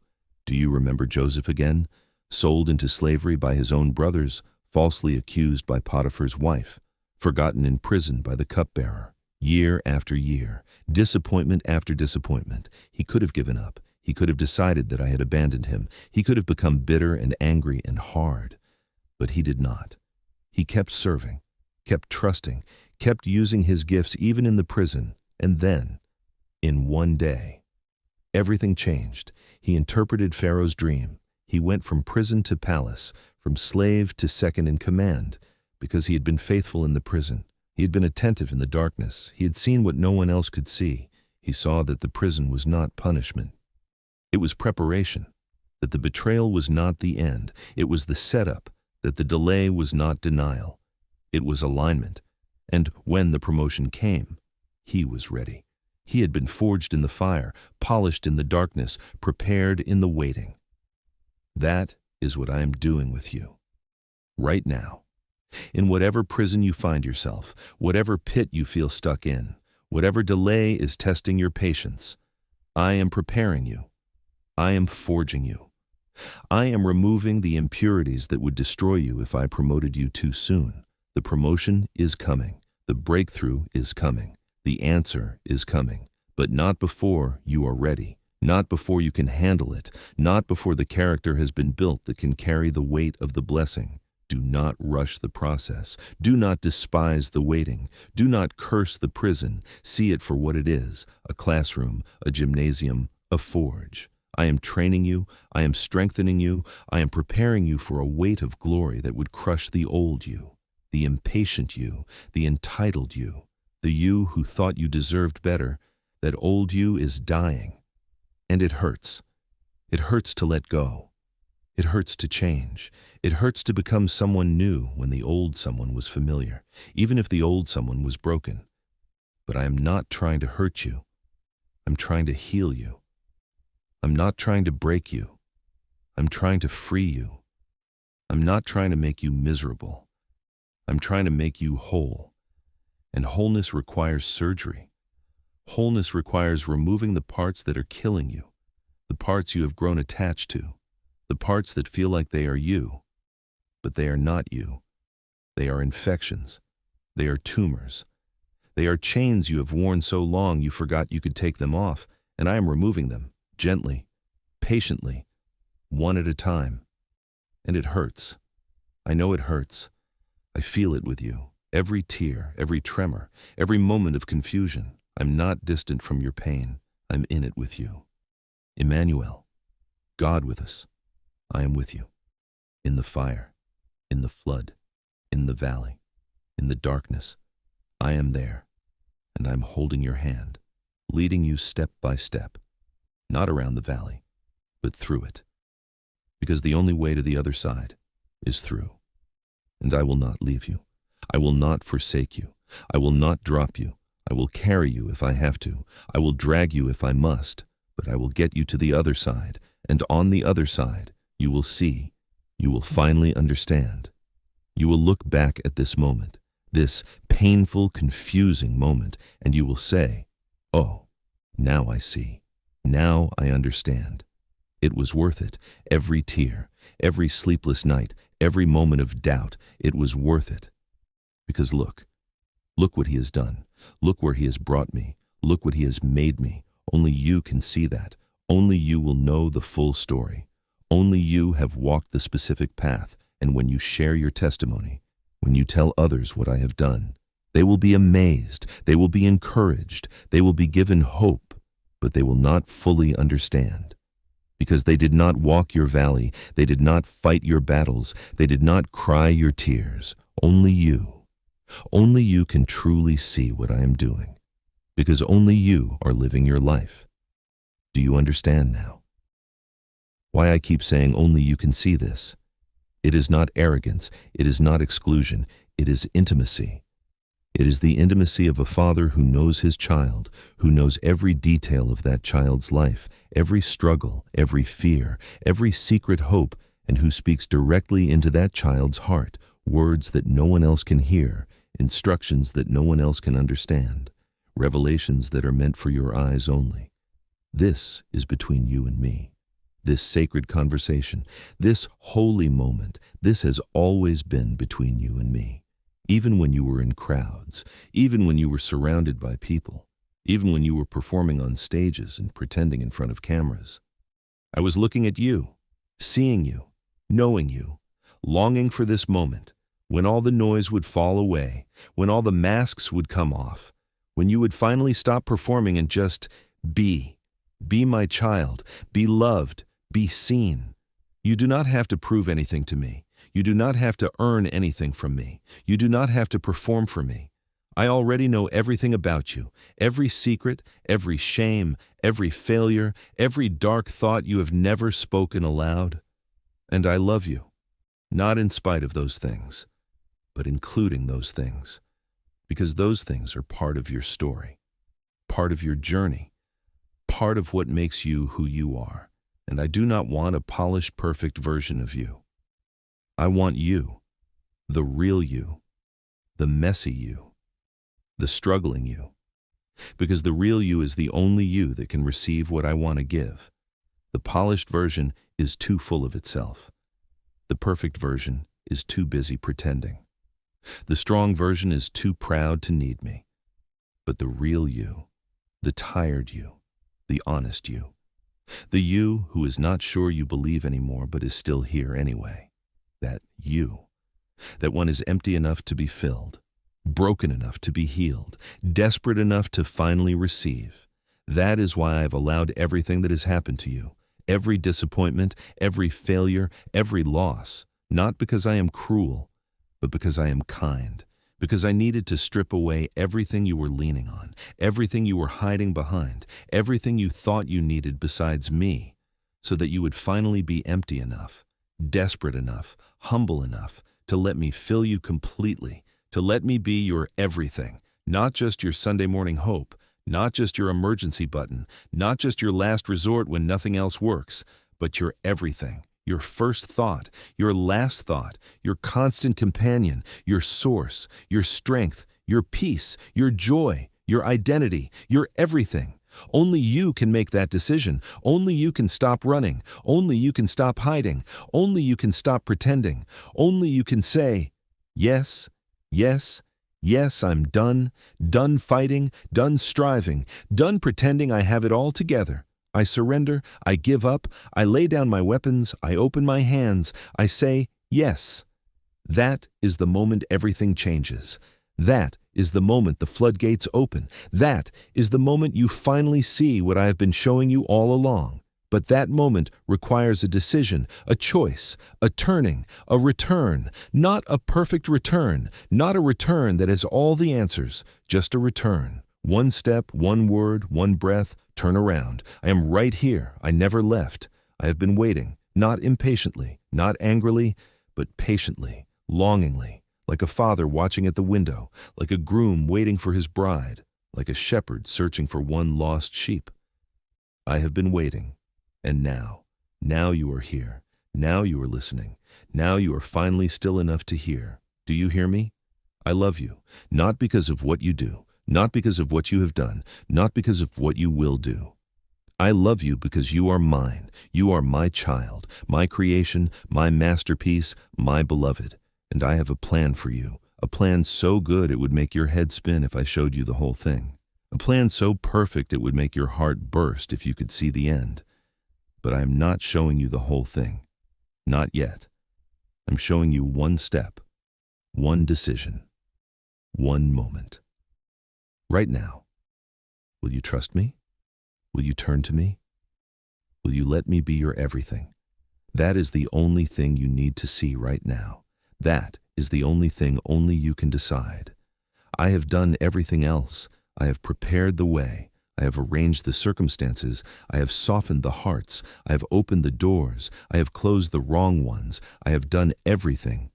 Do you remember Joseph again? Sold into slavery by his own brothers, falsely accused by Potiphar's wife, forgotten in prison by the cupbearer. Year after year, disappointment after disappointment. He could have given up. He could have decided that I had abandoned him. He could have become bitter and angry and hard. But he did not. He kept serving, kept trusting, kept using his gifts even in the prison. And then, in one day, everything changed. He interpreted Pharaoh's dream. He went from prison to palace, from slave to second in command, because he had been faithful in the prison. He had been attentive in the darkness. He had seen what no one else could see. He saw that the prison was not punishment. It was preparation, that the betrayal was not the end. It was the setup, that the delay was not denial. It was alignment. And when the promotion came, he was ready. He had been forged in the fire, polished in the darkness, prepared in the waiting. That is what I am doing with you, right now. In whatever prison you find yourself, whatever pit you feel stuck in, whatever delay is testing your patience, I am preparing you. I am forging you. I am removing the impurities that would destroy you if I promoted you too soon. The promotion is coming. The breakthrough is coming. The answer is coming. But not before you are ready. Not before you can handle it. Not before the character has been built that can carry the weight of the blessing. Do not rush the process. Do not despise the waiting. Do not curse the prison. See it for what it is, a classroom, a gymnasium, a forge. I am training you. I am strengthening you. I am preparing you for a weight of glory that would crush the old you, the impatient you, the entitled you, the you who thought you deserved better. That old you is dying. And it hurts. It hurts to let go. It hurts to change. It hurts to become someone new when the old someone was familiar, even if the old someone was broken. But I am not trying to hurt you. I'm trying to heal you. I'm not trying to break you. I'm trying to free you. I'm not trying to make you miserable. I'm trying to make you whole. And wholeness requires surgery. Wholeness requires removing the parts that are killing you, the parts you have grown attached to, the parts that feel like they are you, but they are not you. They are infections. They are tumors. They are chains you have worn so long you forgot you could take them off, and I am removing them, gently, patiently, one at a time. And it hurts. I know it hurts. I feel it with you. Every tear, every tremor, every moment of confusion. I'm not distant from your pain. I'm in it with you. Emmanuel, God with us. I am with you. In the fire, in the flood, in the valley, in the darkness. I am there, and I'm holding your hand, leading you step by step, not around the valley, but through it. Because the only way to the other side is through. And I will not leave you. I will not forsake you. I will not drop you. I will carry you if I have to. I will drag you if I must. But I will get you to the other side. And on the other side, you will see. You will finally understand. You will look back at this moment, this painful, confusing moment, and you will say, "Oh, now I see. Now I understand. It was worth it. Every tear, every sleepless night, every moment of doubt, it was worth it. Because look what he has done. Look where he has brought me. Look what he has made me. Only you can see that. Only you will know the full story. Only you have walked the specific path, and when you share your testimony, when you tell others what I have done, they will be amazed, they will be encouraged, they will be given hope, but they will not fully understand. Because they did not walk your valley, they did not fight your battles, they did not cry your tears. Only you can truly see what I am doing, because only you are living your life. Do you understand now? Why I keep saying only you can see this? It is not arrogance, it is not exclusion, it is intimacy. It is the intimacy of a father who knows his child, who knows every detail of that child's life, every struggle, every fear, every secret hope, and who speaks directly into that child's heart, words that no one else can hear, instructions that no one else can understand, revelations that are meant for your eyes only. This is between you and me. This sacred conversation, this holy moment, this has always been between you and me. Even when you were in crowds, even when you were surrounded by people, even when you were performing on stages and pretending in front of cameras. I was looking at you, seeing you, knowing you, longing for this moment, when all the noise would fall away, when all the masks would come off, when you would finally stop performing and just be. Be my child, be loved, be seen. You do not have to prove anything to me. You do not have to earn anything from me. You do not have to perform for me. I already know everything about you, every secret, every shame, every failure, every dark thought you have never spoken aloud. And I love you, not in spite of those things, but including those things, because those things are part of your story, part of your journey, part of what makes you who you are. And I do not want a polished, perfect version of you. I want you, the real you, the messy you, the struggling you, because the real you is the only you that can receive what I want to give. The polished version is too full of itself. The perfect version is too busy pretending. The strong version is too proud to need me. But the real you, the tired you, the honest you, the you who is not sure you believe anymore but is still here anyway, that you, that one is empty enough to be filled, broken enough to be healed, desperate enough to finally receive. That is why I have allowed everything that has happened to you, every disappointment, every failure, every loss, not because I am cruel, but because I am kind, because I needed to strip away everything you were leaning on, everything you were hiding behind, everything you thought you needed besides me, so that you would finally be empty enough, desperate enough, humble enough to let me fill you completely, to let me be your everything, not just your Sunday morning hope, not just your emergency button, not just your last resort when nothing else works, but your everything, your first thought, your last thought, your constant companion, your source, your strength, your peace, your joy, your identity, your everything. Only you can make that decision. Only you can stop running. Only you can stop hiding. Only you can stop pretending. Only you can say, yes, yes, yes, I'm done fighting, done striving, done pretending I have it all together. I surrender, I give up, I lay down my weapons, I open my hands, I say, yes. That is the moment everything changes. That is the moment the floodgates open. That is the moment you finally see what I have been showing you all along. But that moment requires a decision, a choice, a turning, a return, not a perfect return, not a return that has all the answers, just a return. One step, one word, one breath, turn around. I am right here. I never left. I have been waiting, not impatiently, not angrily, but patiently, longingly, like a father watching at the window, like a groom waiting for his bride, like a shepherd searching for one lost sheep. I have been waiting, and now you are here. Now you are listening. Now you are finally still enough to hear. Do you hear me? I love you, not because of what you do, not because of what you have done, not because of what you will do. I love you because you are mine. You are my child, my creation, my masterpiece, my beloved. And I have a plan for you, a plan so good it would make your head spin if I showed you the whole thing, a plan so perfect it would make your heart burst if you could see the end. But I am not showing you the whole thing, not yet. I'm showing you one step, one decision, one moment. Right now, will you trust me? Will you turn to me? Will you let me be your everything? That is the only thing you need to see right now. That is the only thing only you can decide. I have done everything else. I have prepared the way. I have arranged the circumstances. I have softened the hearts. I have opened the doors. I have closed the wrong ones. I have done everything.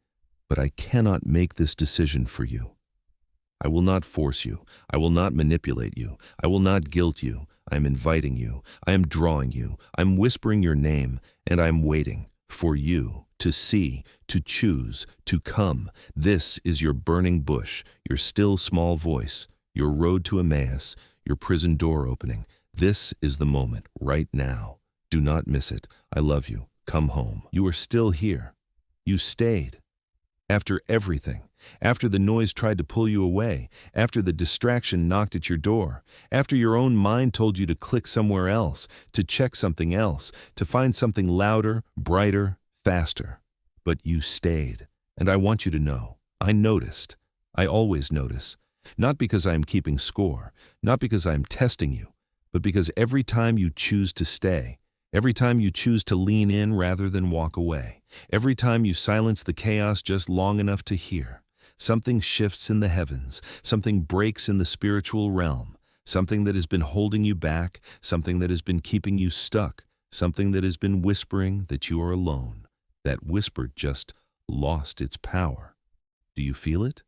But I cannot make this decision for you. I will not force you. I will not manipulate you. I will not guilt you. I am inviting you. I am drawing you. I am whispering your name, and I am waiting for you to see, to choose, to come. This is your burning bush, your still small voice, your road to Emmaus, your prison door opening. This is the moment, right now. Do not miss it. I love you. Come home. You are still here. You stayed. After everything, after the noise tried to pull you away, after the distraction knocked at your door, after your own mind told you to click somewhere else, to check something else, to find something louder, brighter, faster. But you stayed, and I want you to know, I noticed. I always notice. Not because I am keeping score, not because I am testing you, but because every time you choose to stay, every time you choose to lean in rather than walk away, every time you silence the chaos just long enough to hear, something shifts in the heavens, something breaks in the spiritual realm, something that has been holding you back, something that has been keeping you stuck, something that has been whispering that you are alone. That whisper just lost its power. Do you feel it?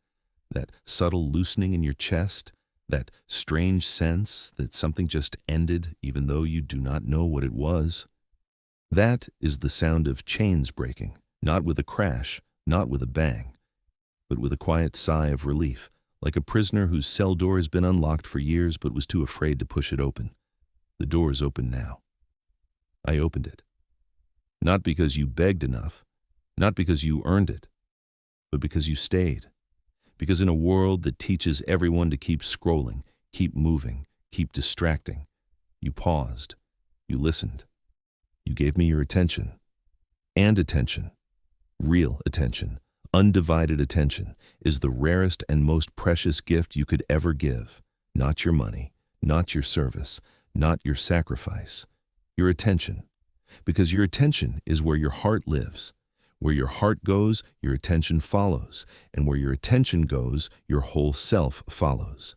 That subtle loosening in your chest? That strange sense that something just ended even though you do not know what it was? That is the sound of chains breaking, not with a crash, not with a bang, but with a quiet sigh of relief, like a prisoner whose cell door has been unlocked for years but was too afraid to push it open. The door is open now. I opened it. Not because you begged enough, not because you earned it, but because you stayed. Because in a world that teaches everyone to keep scrolling, keep moving, keep distracting, you paused, you listened, you gave me your attention. And attention, real attention, undivided attention, is the rarest and most precious gift you could ever give. Not your money, not your service, not your sacrifice, your attention. Because your attention is where your heart lives. Where your heart goes, your attention follows. And where your attention goes, your whole self follows.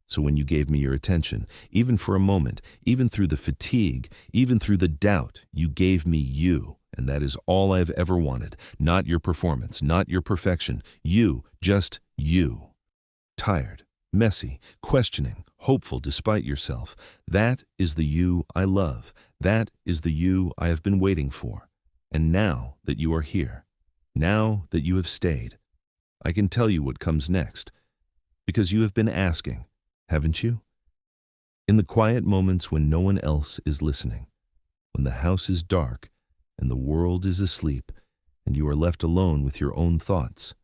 So when you gave me your attention, even for a moment, even through the fatigue, even through the doubt, you gave me you. And that is all I've ever wanted. Not your performance, not your perfection. You, just you. Tired, messy, questioning, hopeful despite yourself. That is the you I love. That is the you I have been waiting for. And now that you are here, now that you have stayed, I can tell you what comes next. Because you have been asking, haven't you? In the quiet moments when no one else is listening, when the house is dark and the world is asleep and you are left alone with your own thoughts,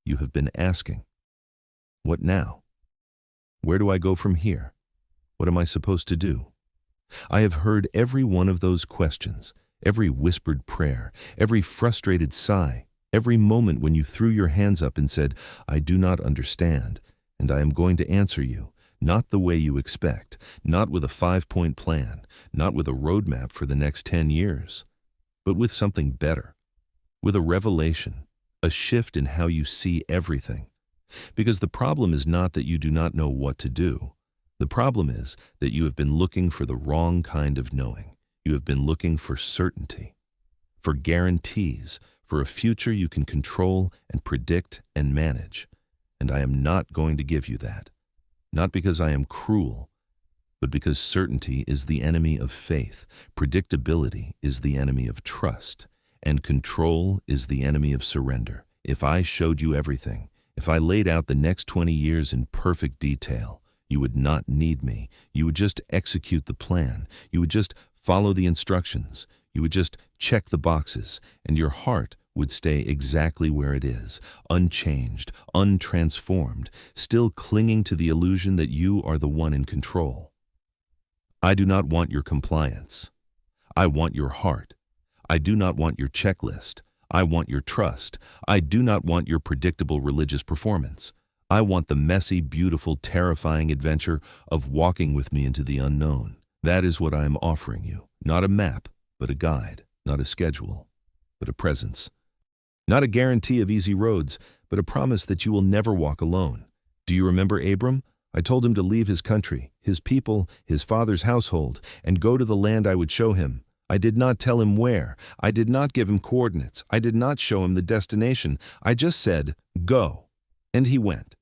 you have been asking, what now? Where do I go from here? What am I supposed to do? I have heard every one of those questions, every whispered prayer, every frustrated sigh, every moment when you threw your hands up and said, I do not understand, and I am going to answer you, not the way you expect, not with a 5-point plan, not with a roadmap for the next 10 years, but with something better, with a revelation, a shift in how you see everything. Because the problem is not that you do not know what to do. The problem is that you have been looking for the wrong kind of knowing. You have been looking for certainty, for guarantees, for a future you can control and predict and manage. And I am not going to give you that. Not because I am cruel, but because certainty is the enemy of faith, predictability is the enemy of trust, and control is the enemy of surrender. If I showed you everything, if I laid out the next 20 years in perfect detail, you would not need me. You would just execute the plan. You would just follow the instructions. You would just check the boxes, and your heart would stay exactly where it is, unchanged, untransformed, still clinging to the illusion that you are the one in control. I do not want your compliance. I want your heart. I do not want your checklist. I want your trust. I do not want your predictable religious performance. I want the messy, beautiful, terrifying adventure of walking with me into the unknown. That is what I am offering you. Not a map, but a guide. Not a schedule, but a presence. Not a guarantee of easy roads, but a promise that you will never walk alone. Do you remember Abram? I told him to leave his country, his people, his father's household, and go to the land I would show him. I did not tell him where. I did not give him coordinates. I did not show him the destination. I just said, go. And he went.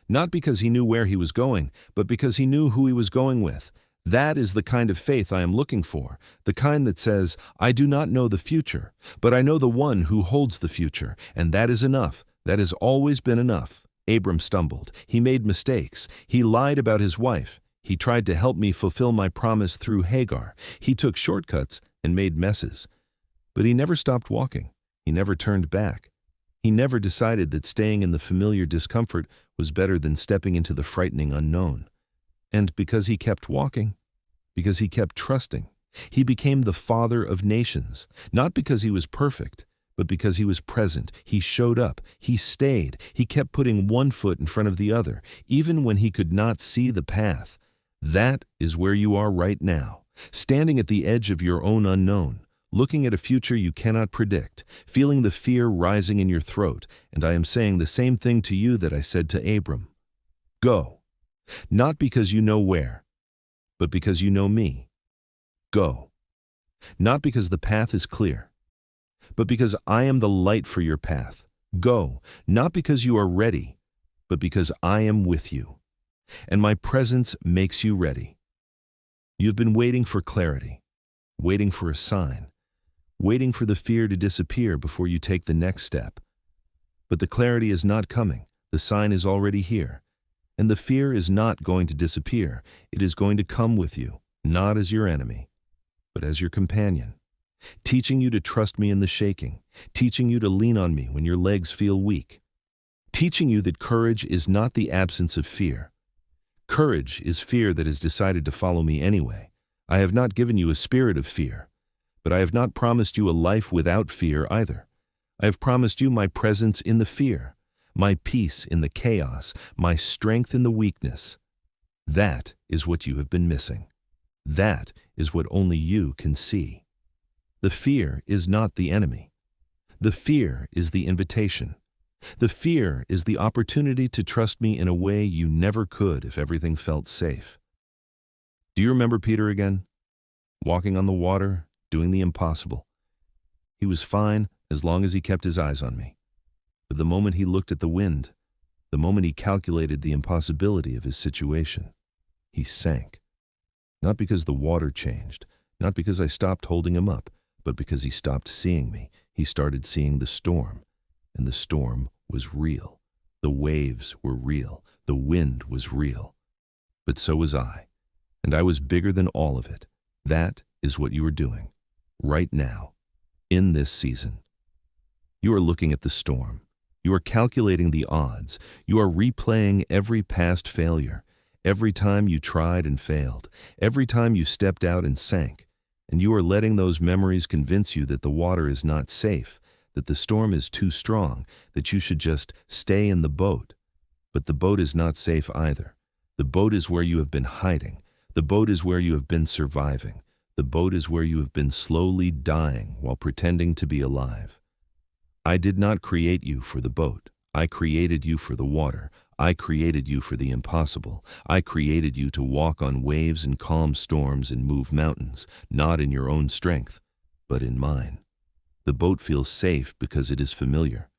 Not because he knew where he was going, but because he knew who he was going with. That is the kind of faith I am looking for, the kind that says, I do not know the future, but I know the one who holds the future, and that is enough. That has always been enough. Abram stumbled. He made mistakes. He lied about his wife. He tried to help me fulfill my promise through Hagar. He took shortcuts and made messes. But he never stopped walking. He never turned back. He never decided that staying in the familiar discomfort was better than stepping into the frightening unknown. And because he kept walking, because he kept trusting, he became the father of nations, not because he was perfect, but because he was present. He showed up. He stayed. He kept putting one foot in front of the other, even when he could not see the path. That is where you are right now, standing at the edge of your own unknown, looking at a future you cannot predict, feeling the fear rising in your throat, and I am saying the same thing to you that I said to Abram. Go. Not because you know where, but because you know me. Go. Not because the path is clear, but because I am the light for your path. Go. Not because you are ready, but because I am with you, and my presence makes you ready. You've been waiting for clarity, waiting for a sign, waiting for the fear to disappear before you take the next step. But the clarity is not coming. The sign is already here. And the fear is not going to disappear. It is going to come with you, not as your enemy, but as your companion, teaching you to trust me in the shaking, teaching you to lean on me when your legs feel weak, teaching you that courage is not the absence of fear. Courage is fear that has decided to follow me anyway. I have not given you a spirit of fear, but I have not promised you a life without fear either. I have promised you my presence in the fear, my peace in the chaos, my strength in the weakness. That is what you have been missing. That is what only you can see. The fear is not the enemy. The fear is the invitation. The fear is the opportunity to trust me in a way you never could if everything felt safe. Do you remember Peter again? Walking on the water, doing the impossible. He was fine as long as he kept his eyes on me. But the moment he looked at the wind, the moment he calculated the impossibility of his situation, he sank. Not because the water changed, not because I stopped holding him up, but because he stopped seeing me. He started seeing the storm, and the storm was real. The waves were real. The wind was real. But so was I, and I was bigger than all of it. That is what you are doing, right now, in this season. You are looking at the storm. You are calculating the odds. You are replaying every past failure, every time you tried and failed, every time you stepped out and sank, and you are letting those memories convince you that the water is not safe, that the storm is too strong, that you should just stay in the boat. But the boat is not safe either. The boat is where you have been hiding. The boat is where you have been surviving. The boat is where you have been slowly dying while pretending to be alive. I did not create you for the boat. I created you for the water. I created you for the impossible. I created you to walk on waves and calm storms and move mountains, not in your own strength, but in mine. The boat feels safe because it is familiar.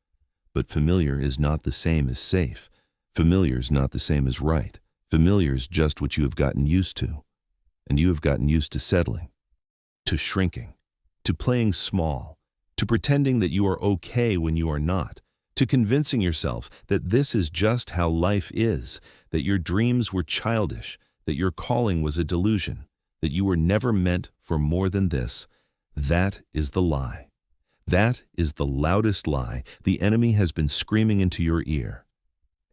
But familiar is not the same as safe. Familiar is not the same as right. Familiar is just what you have gotten used to. And you have gotten used to settling, to shrinking, to playing small, to pretending that you are okay when you are not, to convincing yourself that this is just how life is, that your dreams were childish, that your calling was a delusion, that you were never meant for more than this. That is the lie. That is the loudest lie the enemy has been screaming into your ear.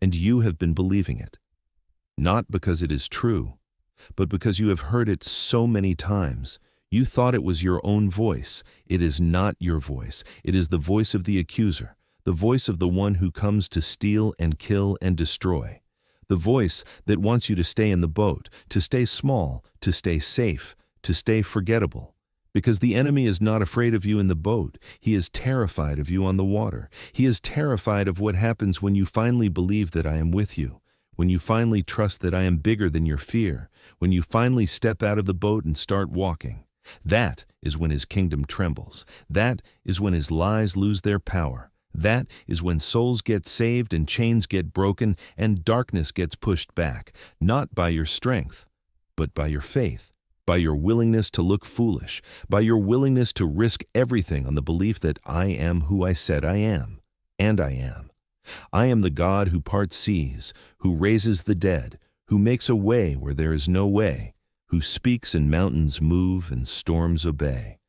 And you have been believing it. Not because it is true, but because you have heard it so many times. You thought it was your own voice. It is not your voice. It is the voice of the accuser, the voice of the one who comes to steal and kill and destroy, the voice that wants you to stay in the boat, to stay small, to stay safe, to stay forgettable. Because the enemy is not afraid of you in the boat. He is terrified of you on the water. He is terrified of what happens when you finally believe that I am with you, when you finally trust that I am bigger than your fear, when you finally step out of the boat and start walking. That is when his kingdom trembles. That is when his lies lose their power. That is when souls get saved and chains get broken and darkness gets pushed back, not by your strength, but by your faith, by your willingness to look foolish, by your willingness to risk everything on the belief that I am who I said I am, and I am. I am the God who parts seas, who raises the dead, who makes a way where there is no way, who speaks and mountains move and storms obey.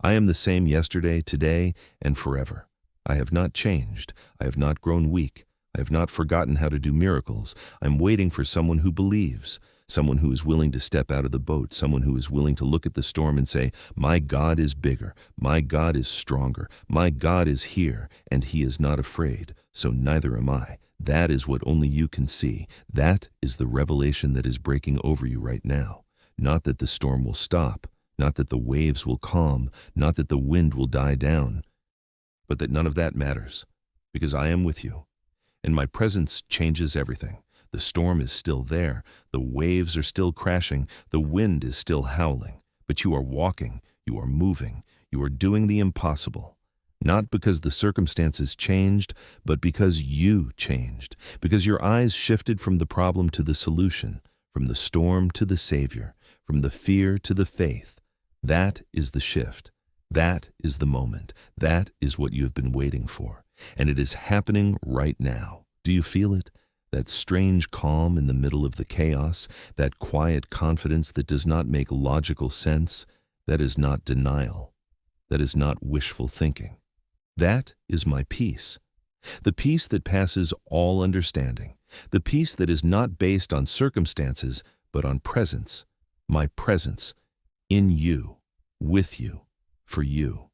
I am the same yesterday, today, and forever. I have not changed. I have not grown weak. I have not forgotten how to do miracles. I'm waiting for someone who believes, someone who is willing to step out of the boat, someone who is willing to look at the storm and say, my God is bigger, my God is stronger, my God is here, and he is not afraid, so neither am I. That is what only you can see. That is the revelation that is breaking over you right now. Not that the storm will stop, not that the waves will calm, not that the wind will die down, but that none of that matters, because I am with you, and my presence changes everything. The storm is still there, the waves are still crashing, the wind is still howling, but you are walking, you are moving, you are doing the impossible. Not because the circumstances changed, but because you changed, because your eyes shifted from the problem to the solution, from the storm to the Savior, from the fear to the faith. That is the shift. That is the moment. That is what you have been waiting for. And it is happening right now. Do you feel it? That strange calm in the middle of the chaos, that quiet confidence that does not make logical sense, that is not denial. That is not wishful thinking. That is my peace. The peace that passes all understanding. The peace that is not based on circumstances, but on presence. My presence in you, with you, for you.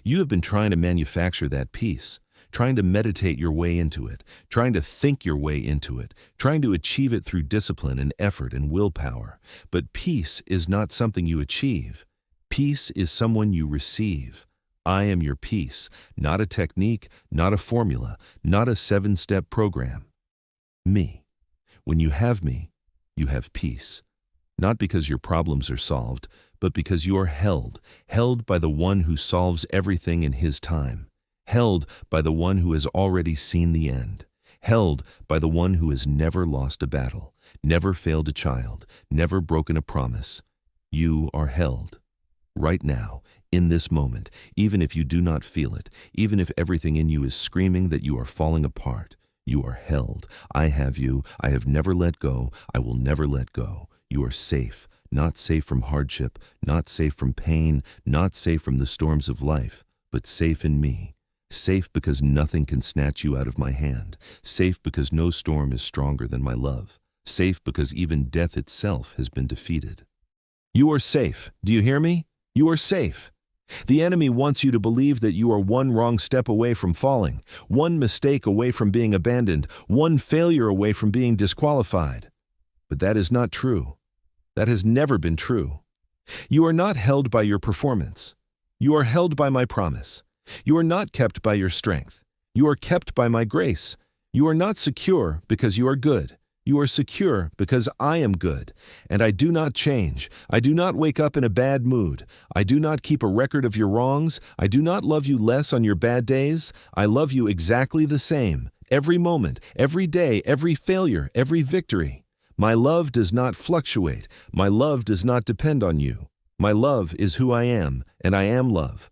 You have been trying to manufacture that peace, trying to meditate your way into it, trying to think your way into it, trying to achieve it through discipline and effort and willpower. But peace is not something you achieve. Peace is someone you receive. I am your peace, not a technique, not a formula, not a 7-step program. Me. When you have me, you have peace. Not because your problems are solved, but because you are held by the one who solves everything in his time, held by the one who has already seen the end, held by the one who has never lost a battle, never failed a child, never broken a promise. You are held. Right now, in this moment, even if you do not feel it, even if everything in you is screaming that you are falling apart, you are held. I have you. I have never let go. I will never let go. You are safe, not safe from hardship, not safe from pain, not safe from the storms of life, but safe in me. Safe because nothing can snatch you out of my hand. Safe because no storm is stronger than my love. Safe because even death itself has been defeated. You are safe. Do you hear me? You are safe. The enemy wants you to believe that you are one wrong step away from falling, one mistake away from being abandoned, one failure away from being disqualified. But that is not true. That has never been true. You are not held by your performance. You are held by my promise. You are not kept by your strength. You are kept by my grace. You are not secure because you are good. You are secure because I am good, and I do not change. I do not wake up in a bad mood. I do not keep a record of your wrongs. I do not love you less on your bad days. I love you exactly the same, every moment, every day, every failure, every victory. My love does not fluctuate. My love does not depend on you. My love is who I am, and I am love.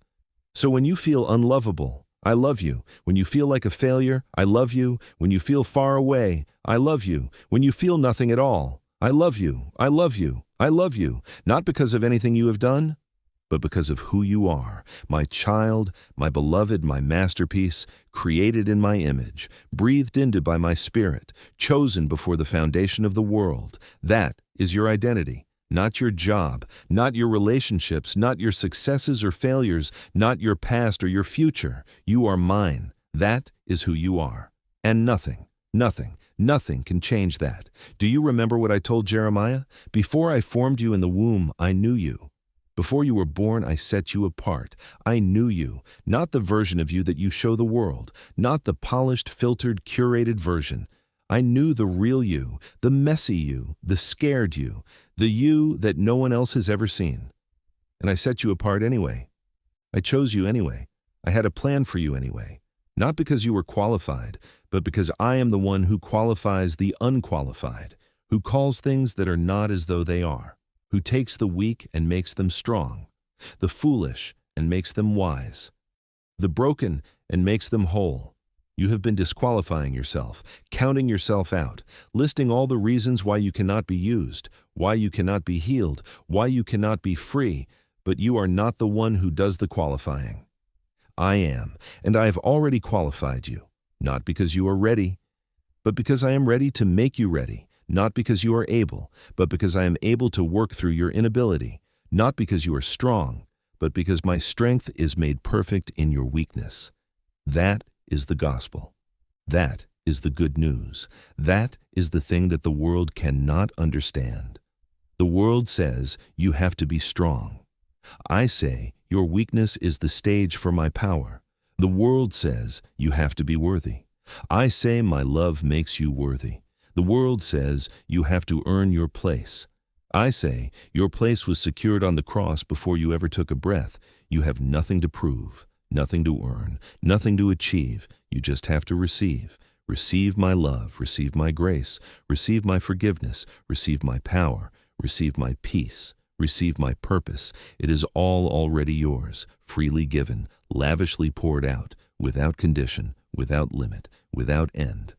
So when you feel unlovable, I love you. When you feel like a failure, I love you. When you feel far away, I love you. When you feel nothing at all, I love you. I love you. I love you. Not because of anything you have done, but because of who you are, my child, my beloved, my masterpiece, created in my image, breathed into by my spirit, chosen before the foundation of the world. That is your identity, not your job, not your relationships, not your successes or failures, not your past or your future. You are mine. That is who you are. And nothing can change that. Do you remember what I told Jeremiah? Before I formed you in the womb, I knew you. Before you were born, I set you apart. I knew you, not the version of you that you show the world, not the polished, filtered, curated version. I knew the real you, the messy you, the scared you, the you that no one else has ever seen. And I set you apart anyway. I chose you anyway. I had a plan for you anyway, not because you were qualified, but because I am the one who qualifies the unqualified, who calls things that are not as though they are, who takes the weak and makes them strong, the foolish and makes them wise, the broken and makes them whole. You have been disqualifying yourself, counting yourself out, listing all the reasons why you cannot be used, why you cannot be healed, why you cannot be free, but you are not the one who does the qualifying. I am, and I have already qualified you, not because you are ready, but because I am ready to make you ready, not because you are able, but because I am able to work through your inability, not because you are strong, but because my strength is made perfect in your weakness. That is the gospel. That is the good news. That is the thing that the world cannot understand. The world says you have to be strong. I say your weakness is the stage for my power. The world says you have to be worthy. I say my love makes you worthy. The world says you have to earn your place. I say your place was secured on the cross before you ever took a breath. You have nothing to prove, nothing to earn, nothing to achieve. You just have to receive. Receive my love, receive my grace, receive my forgiveness, receive my power, receive my peace, receive my purpose. It is all already yours, freely given, lavishly poured out, without condition, without limit, without end.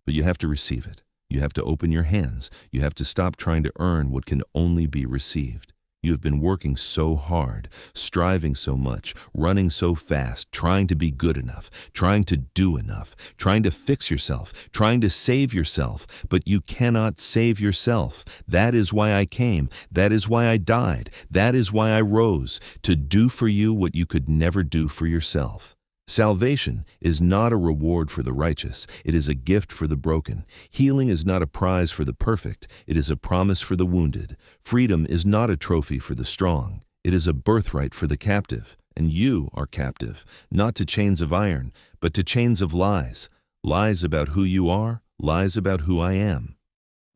But you have to receive it. You have to open your hands. You have to stop trying to earn what can only be received. You have been working so hard, striving so much, running so fast, trying to be good enough, trying to do enough, trying to fix yourself, trying to save yourself, but you cannot save yourself. That is why I came. That is why I died. That is why I rose, to do for you what you could never do for yourself. Salvation is not a reward for the righteous. It is a gift for the broken. Healing is not a prize for the perfect. It is a promise for the wounded. Freedom is not a trophy for the strong. It is a birthright for the captive. And you are captive, not to chains of iron, but to chains of lies. Lies about who you are, lies about who I am.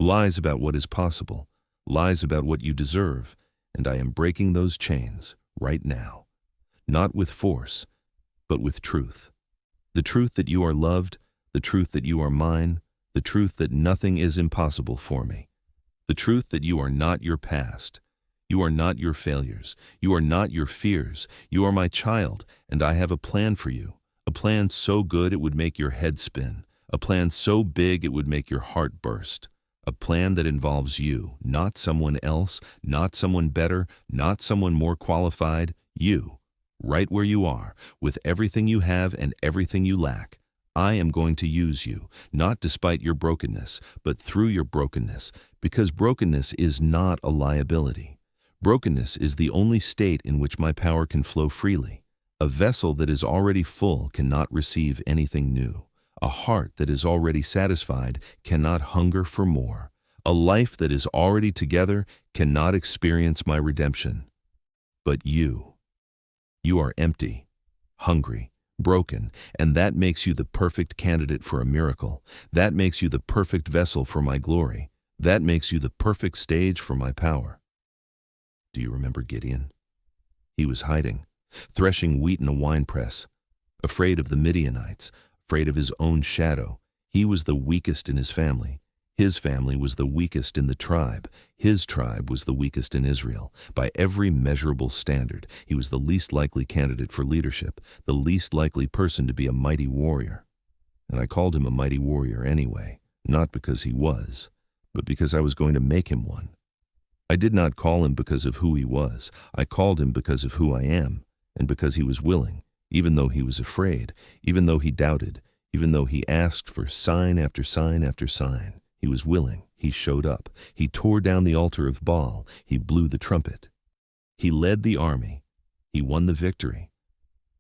Lies about what is possible, lies about what you deserve. And I am breaking those chains right now. Not with force, but with truth. The truth that you are loved, the truth that you are mine, the truth that nothing is impossible for me. The truth that you are not your past. You are not your failures. You are not your fears. You are my child, and I have a plan for you. A plan so good it would make your head spin. A plan so big it would make your heart burst. A plan that involves you, not someone else, not someone better, not someone more qualified, you. Right where you are, with everything you have and everything you lack. I am going to use you, not despite your brokenness, but through your brokenness, because brokenness is not a liability. Brokenness is the only state in which my power can flow freely. A vessel that is already full cannot receive anything new. A heart that is already satisfied cannot hunger for more. A life that is already together cannot experience my redemption. But you are empty, hungry, broken, and that makes you the perfect candidate for a miracle. That makes you the perfect vessel for my glory. That makes you the perfect stage for my power. Do you remember Gideon? He was hiding, threshing wheat in a winepress, afraid of the Midianites, afraid of his own shadow. He was the weakest in his family. His family was the weakest in the tribe. His tribe was the weakest in Israel. By every measurable standard, he was the least likely candidate for leadership, the least likely person to be a mighty warrior. And I called him a mighty warrior anyway, not because he was, but because I was going to make him one. I did not call him because of who he was. I called him because of who I am, and because he was willing, even though he was afraid, even though he doubted, even though he asked for sign after sign after sign. He was willing. He showed up. He tore down the altar of Baal. He blew the trumpet. He led the army. He won the victory.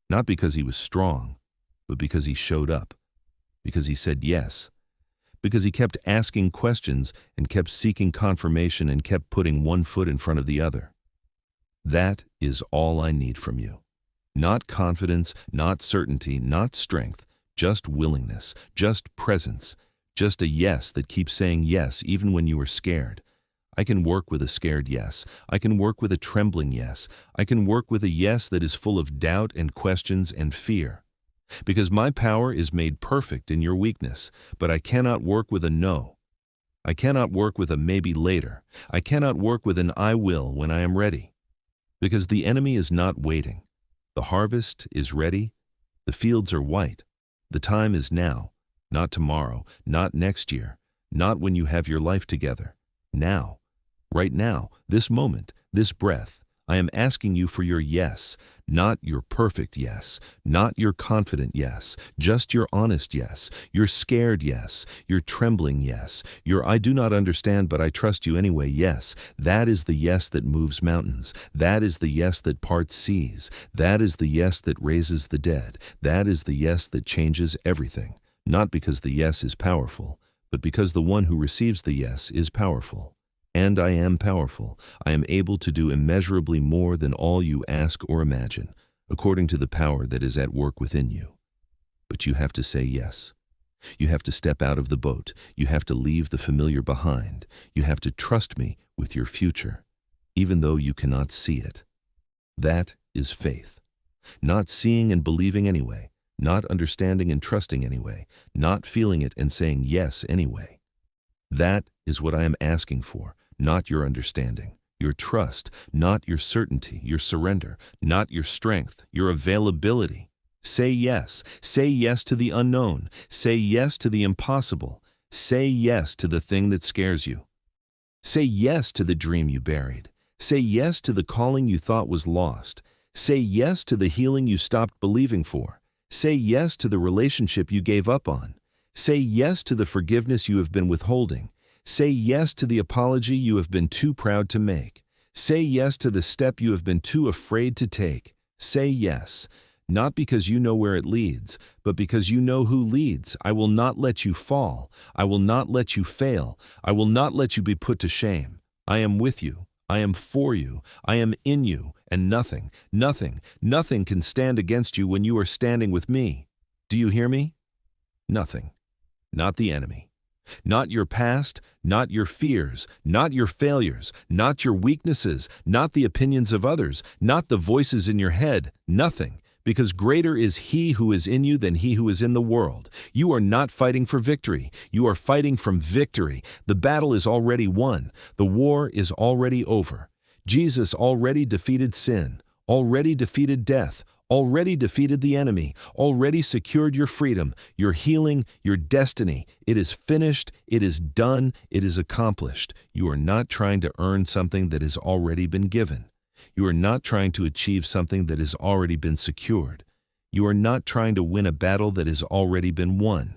Not because he was strong, but because he showed up. Because he said yes. Because he kept asking questions and kept seeking confirmation and kept putting one foot in front of the other. That is all I need from you. Not confidence, not certainty, not strength, just willingness, just presence. Just a yes that keeps saying yes even when you are scared. I can work with a scared yes. I can work with a trembling yes. I can work with a yes that is full of doubt and questions and fear. Because my power is made perfect in your weakness, but I cannot work with a no. I cannot work with a maybe later. I cannot work with an I will when I am ready. Because the enemy is not waiting. The harvest is ready. The fields are white. The time is now, not tomorrow, not next year, not when you have your life together. Now, right now, this moment, this breath, I am asking you for your yes, not your perfect yes, not your confident yes, just your honest yes, your scared yes, your trembling yes, your I do not understand but I trust you anyway yes. That is the yes that moves mountains. That is the yes that parts seas. That is the yes that raises the dead. That is the yes that changes everything. Not because the yes is powerful, but because the one who receives the yes is powerful. And I am powerful. I am able to do immeasurably more than all you ask or imagine, according to the power that is at work within you. But you have to say yes. You have to step out of the boat. You have to leave the familiar behind. You have to trust me with your future, even though you cannot see it. That is faith. Not seeing and believing anyway, not understanding and trusting anyway, not feeling it and saying yes anyway. That is what I am asking for. Not your understanding, your trust, not your certainty, your surrender, not your strength, your availability. Say yes to the unknown, say yes to the impossible, say yes to the thing that scares you. Say yes to the dream you buried, say yes to the calling you thought was lost, say yes to the healing you stopped believing for, say yes to the relationship you gave up on, say yes to the forgiveness you have been withholding. Say yes to the apology you have been too proud to make. Say yes to the step you have been too afraid to take. Say yes, not because you know where it leads, but because you know who leads. I will not let you fall. I will not let you fail. I will not let you be put to shame. I am with you. I am for you. I am in you, and nothing can stand against you when you are standing with me. Do you hear me? Nothing. Not the enemy. Not your past, not your fears, not your failures, not your weaknesses, not the opinions of others, not the voices in your head, nothing. Because greater is He who is in you than he who is in the world. You are not fighting for victory. You are fighting from victory. The battle is already won. The war is already over. Jesus already defeated sin, already defeated death, already defeated the enemy, already secured your freedom, your healing, your destiny. It is finished, it is done, it is accomplished. You are not trying to earn something that has already been given. You are not trying to achieve something that has already been secured. You are not trying to win a battle that has already been won.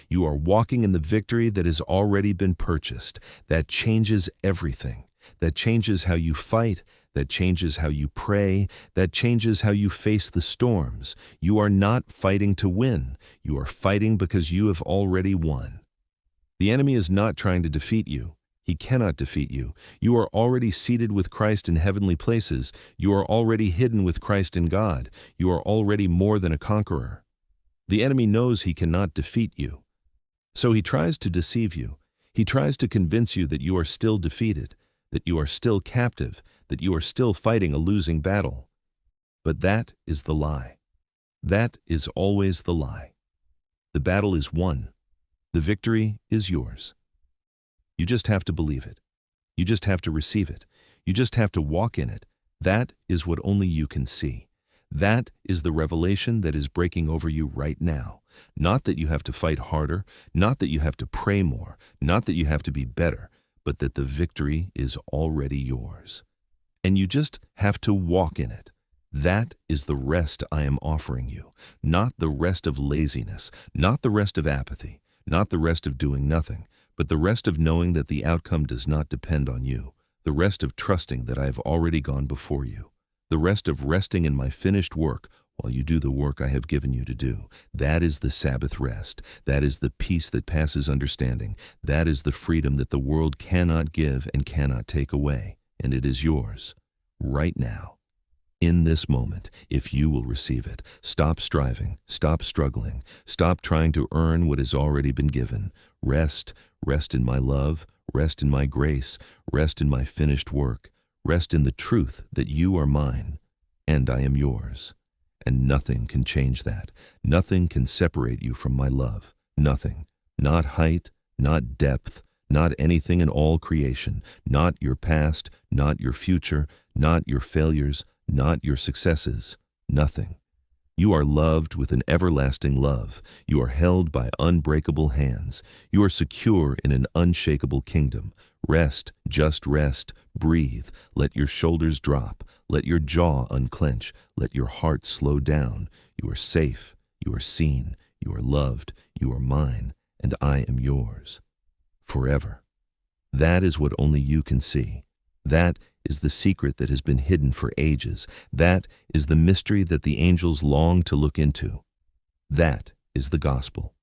You are walking in the victory that has already been purchased. That changes everything. That changes how you fight. That changes how you pray. That changes how you face the storms. You are not fighting to win. You are fighting because you have already won. The enemy is not trying to defeat you. He cannot defeat you. You are already seated with Christ in heavenly places. You are already hidden with Christ in God. You are already more than a conqueror. The enemy knows he cannot defeat you. So he tries to deceive you. He tries to convince you that you are still defeated, that you are still captive, that you are still fighting a losing battle. But that is the lie. That is always the lie. The battle is won. The victory is yours. You just have to believe it. You just have to receive it. You just have to walk in it. That is what only you can see. That is the revelation that is breaking over you right now. Not that you have to fight harder, not that you have to pray more, not that you have to be better, but that the victory is already yours. And you just have to walk in it. That is the rest I am offering you, not the rest of laziness, not the rest of apathy, not the rest of doing nothing, but the rest of knowing that the outcome does not depend on you, the rest of trusting that I have already gone before you, the rest of resting in my finished work while you do the work I have given you to do. That is the Sabbath rest. That is the peace that passes understanding. That is the freedom that the world cannot give and cannot take away, and it is yours right now. In this moment, if you will receive it, stop striving, stop struggling, stop trying to earn what has already been given. Rest in my love, rest in my grace, rest in my finished work, rest in the truth that you are mine, and I am yours. And nothing can change that. Nothing can separate you from my love. Nothing. Not height, not depth, not anything in all creation, not your past, not your future, not your failures, not your successes, nothing. You are loved with an everlasting love. You are held by unbreakable hands. You are secure in an unshakable kingdom. Rest, just rest, breathe. Let your shoulders drop. Let your jaw unclench. Let your heart slow down. You are safe. You are seen. You are loved. You are mine, and I am yours. Forever. That is what only you can see. That is the secret that has been hidden for ages. That is the mystery that the angels long to look into. That is the gospel.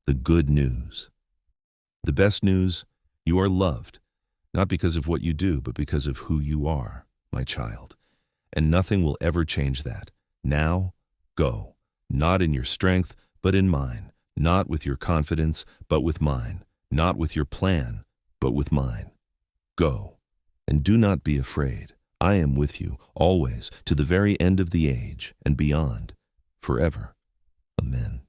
The good news. The best news, you are loved, not because of what you do, but because of who you are, my child. And nothing will ever change that. Now, go. Not in your strength, but in mine. Not with your confidence, but with mine. Not with your plan, but with mine. Go. And do not be afraid. I am with you, always, to the very end of the age and beyond, forever. Amen.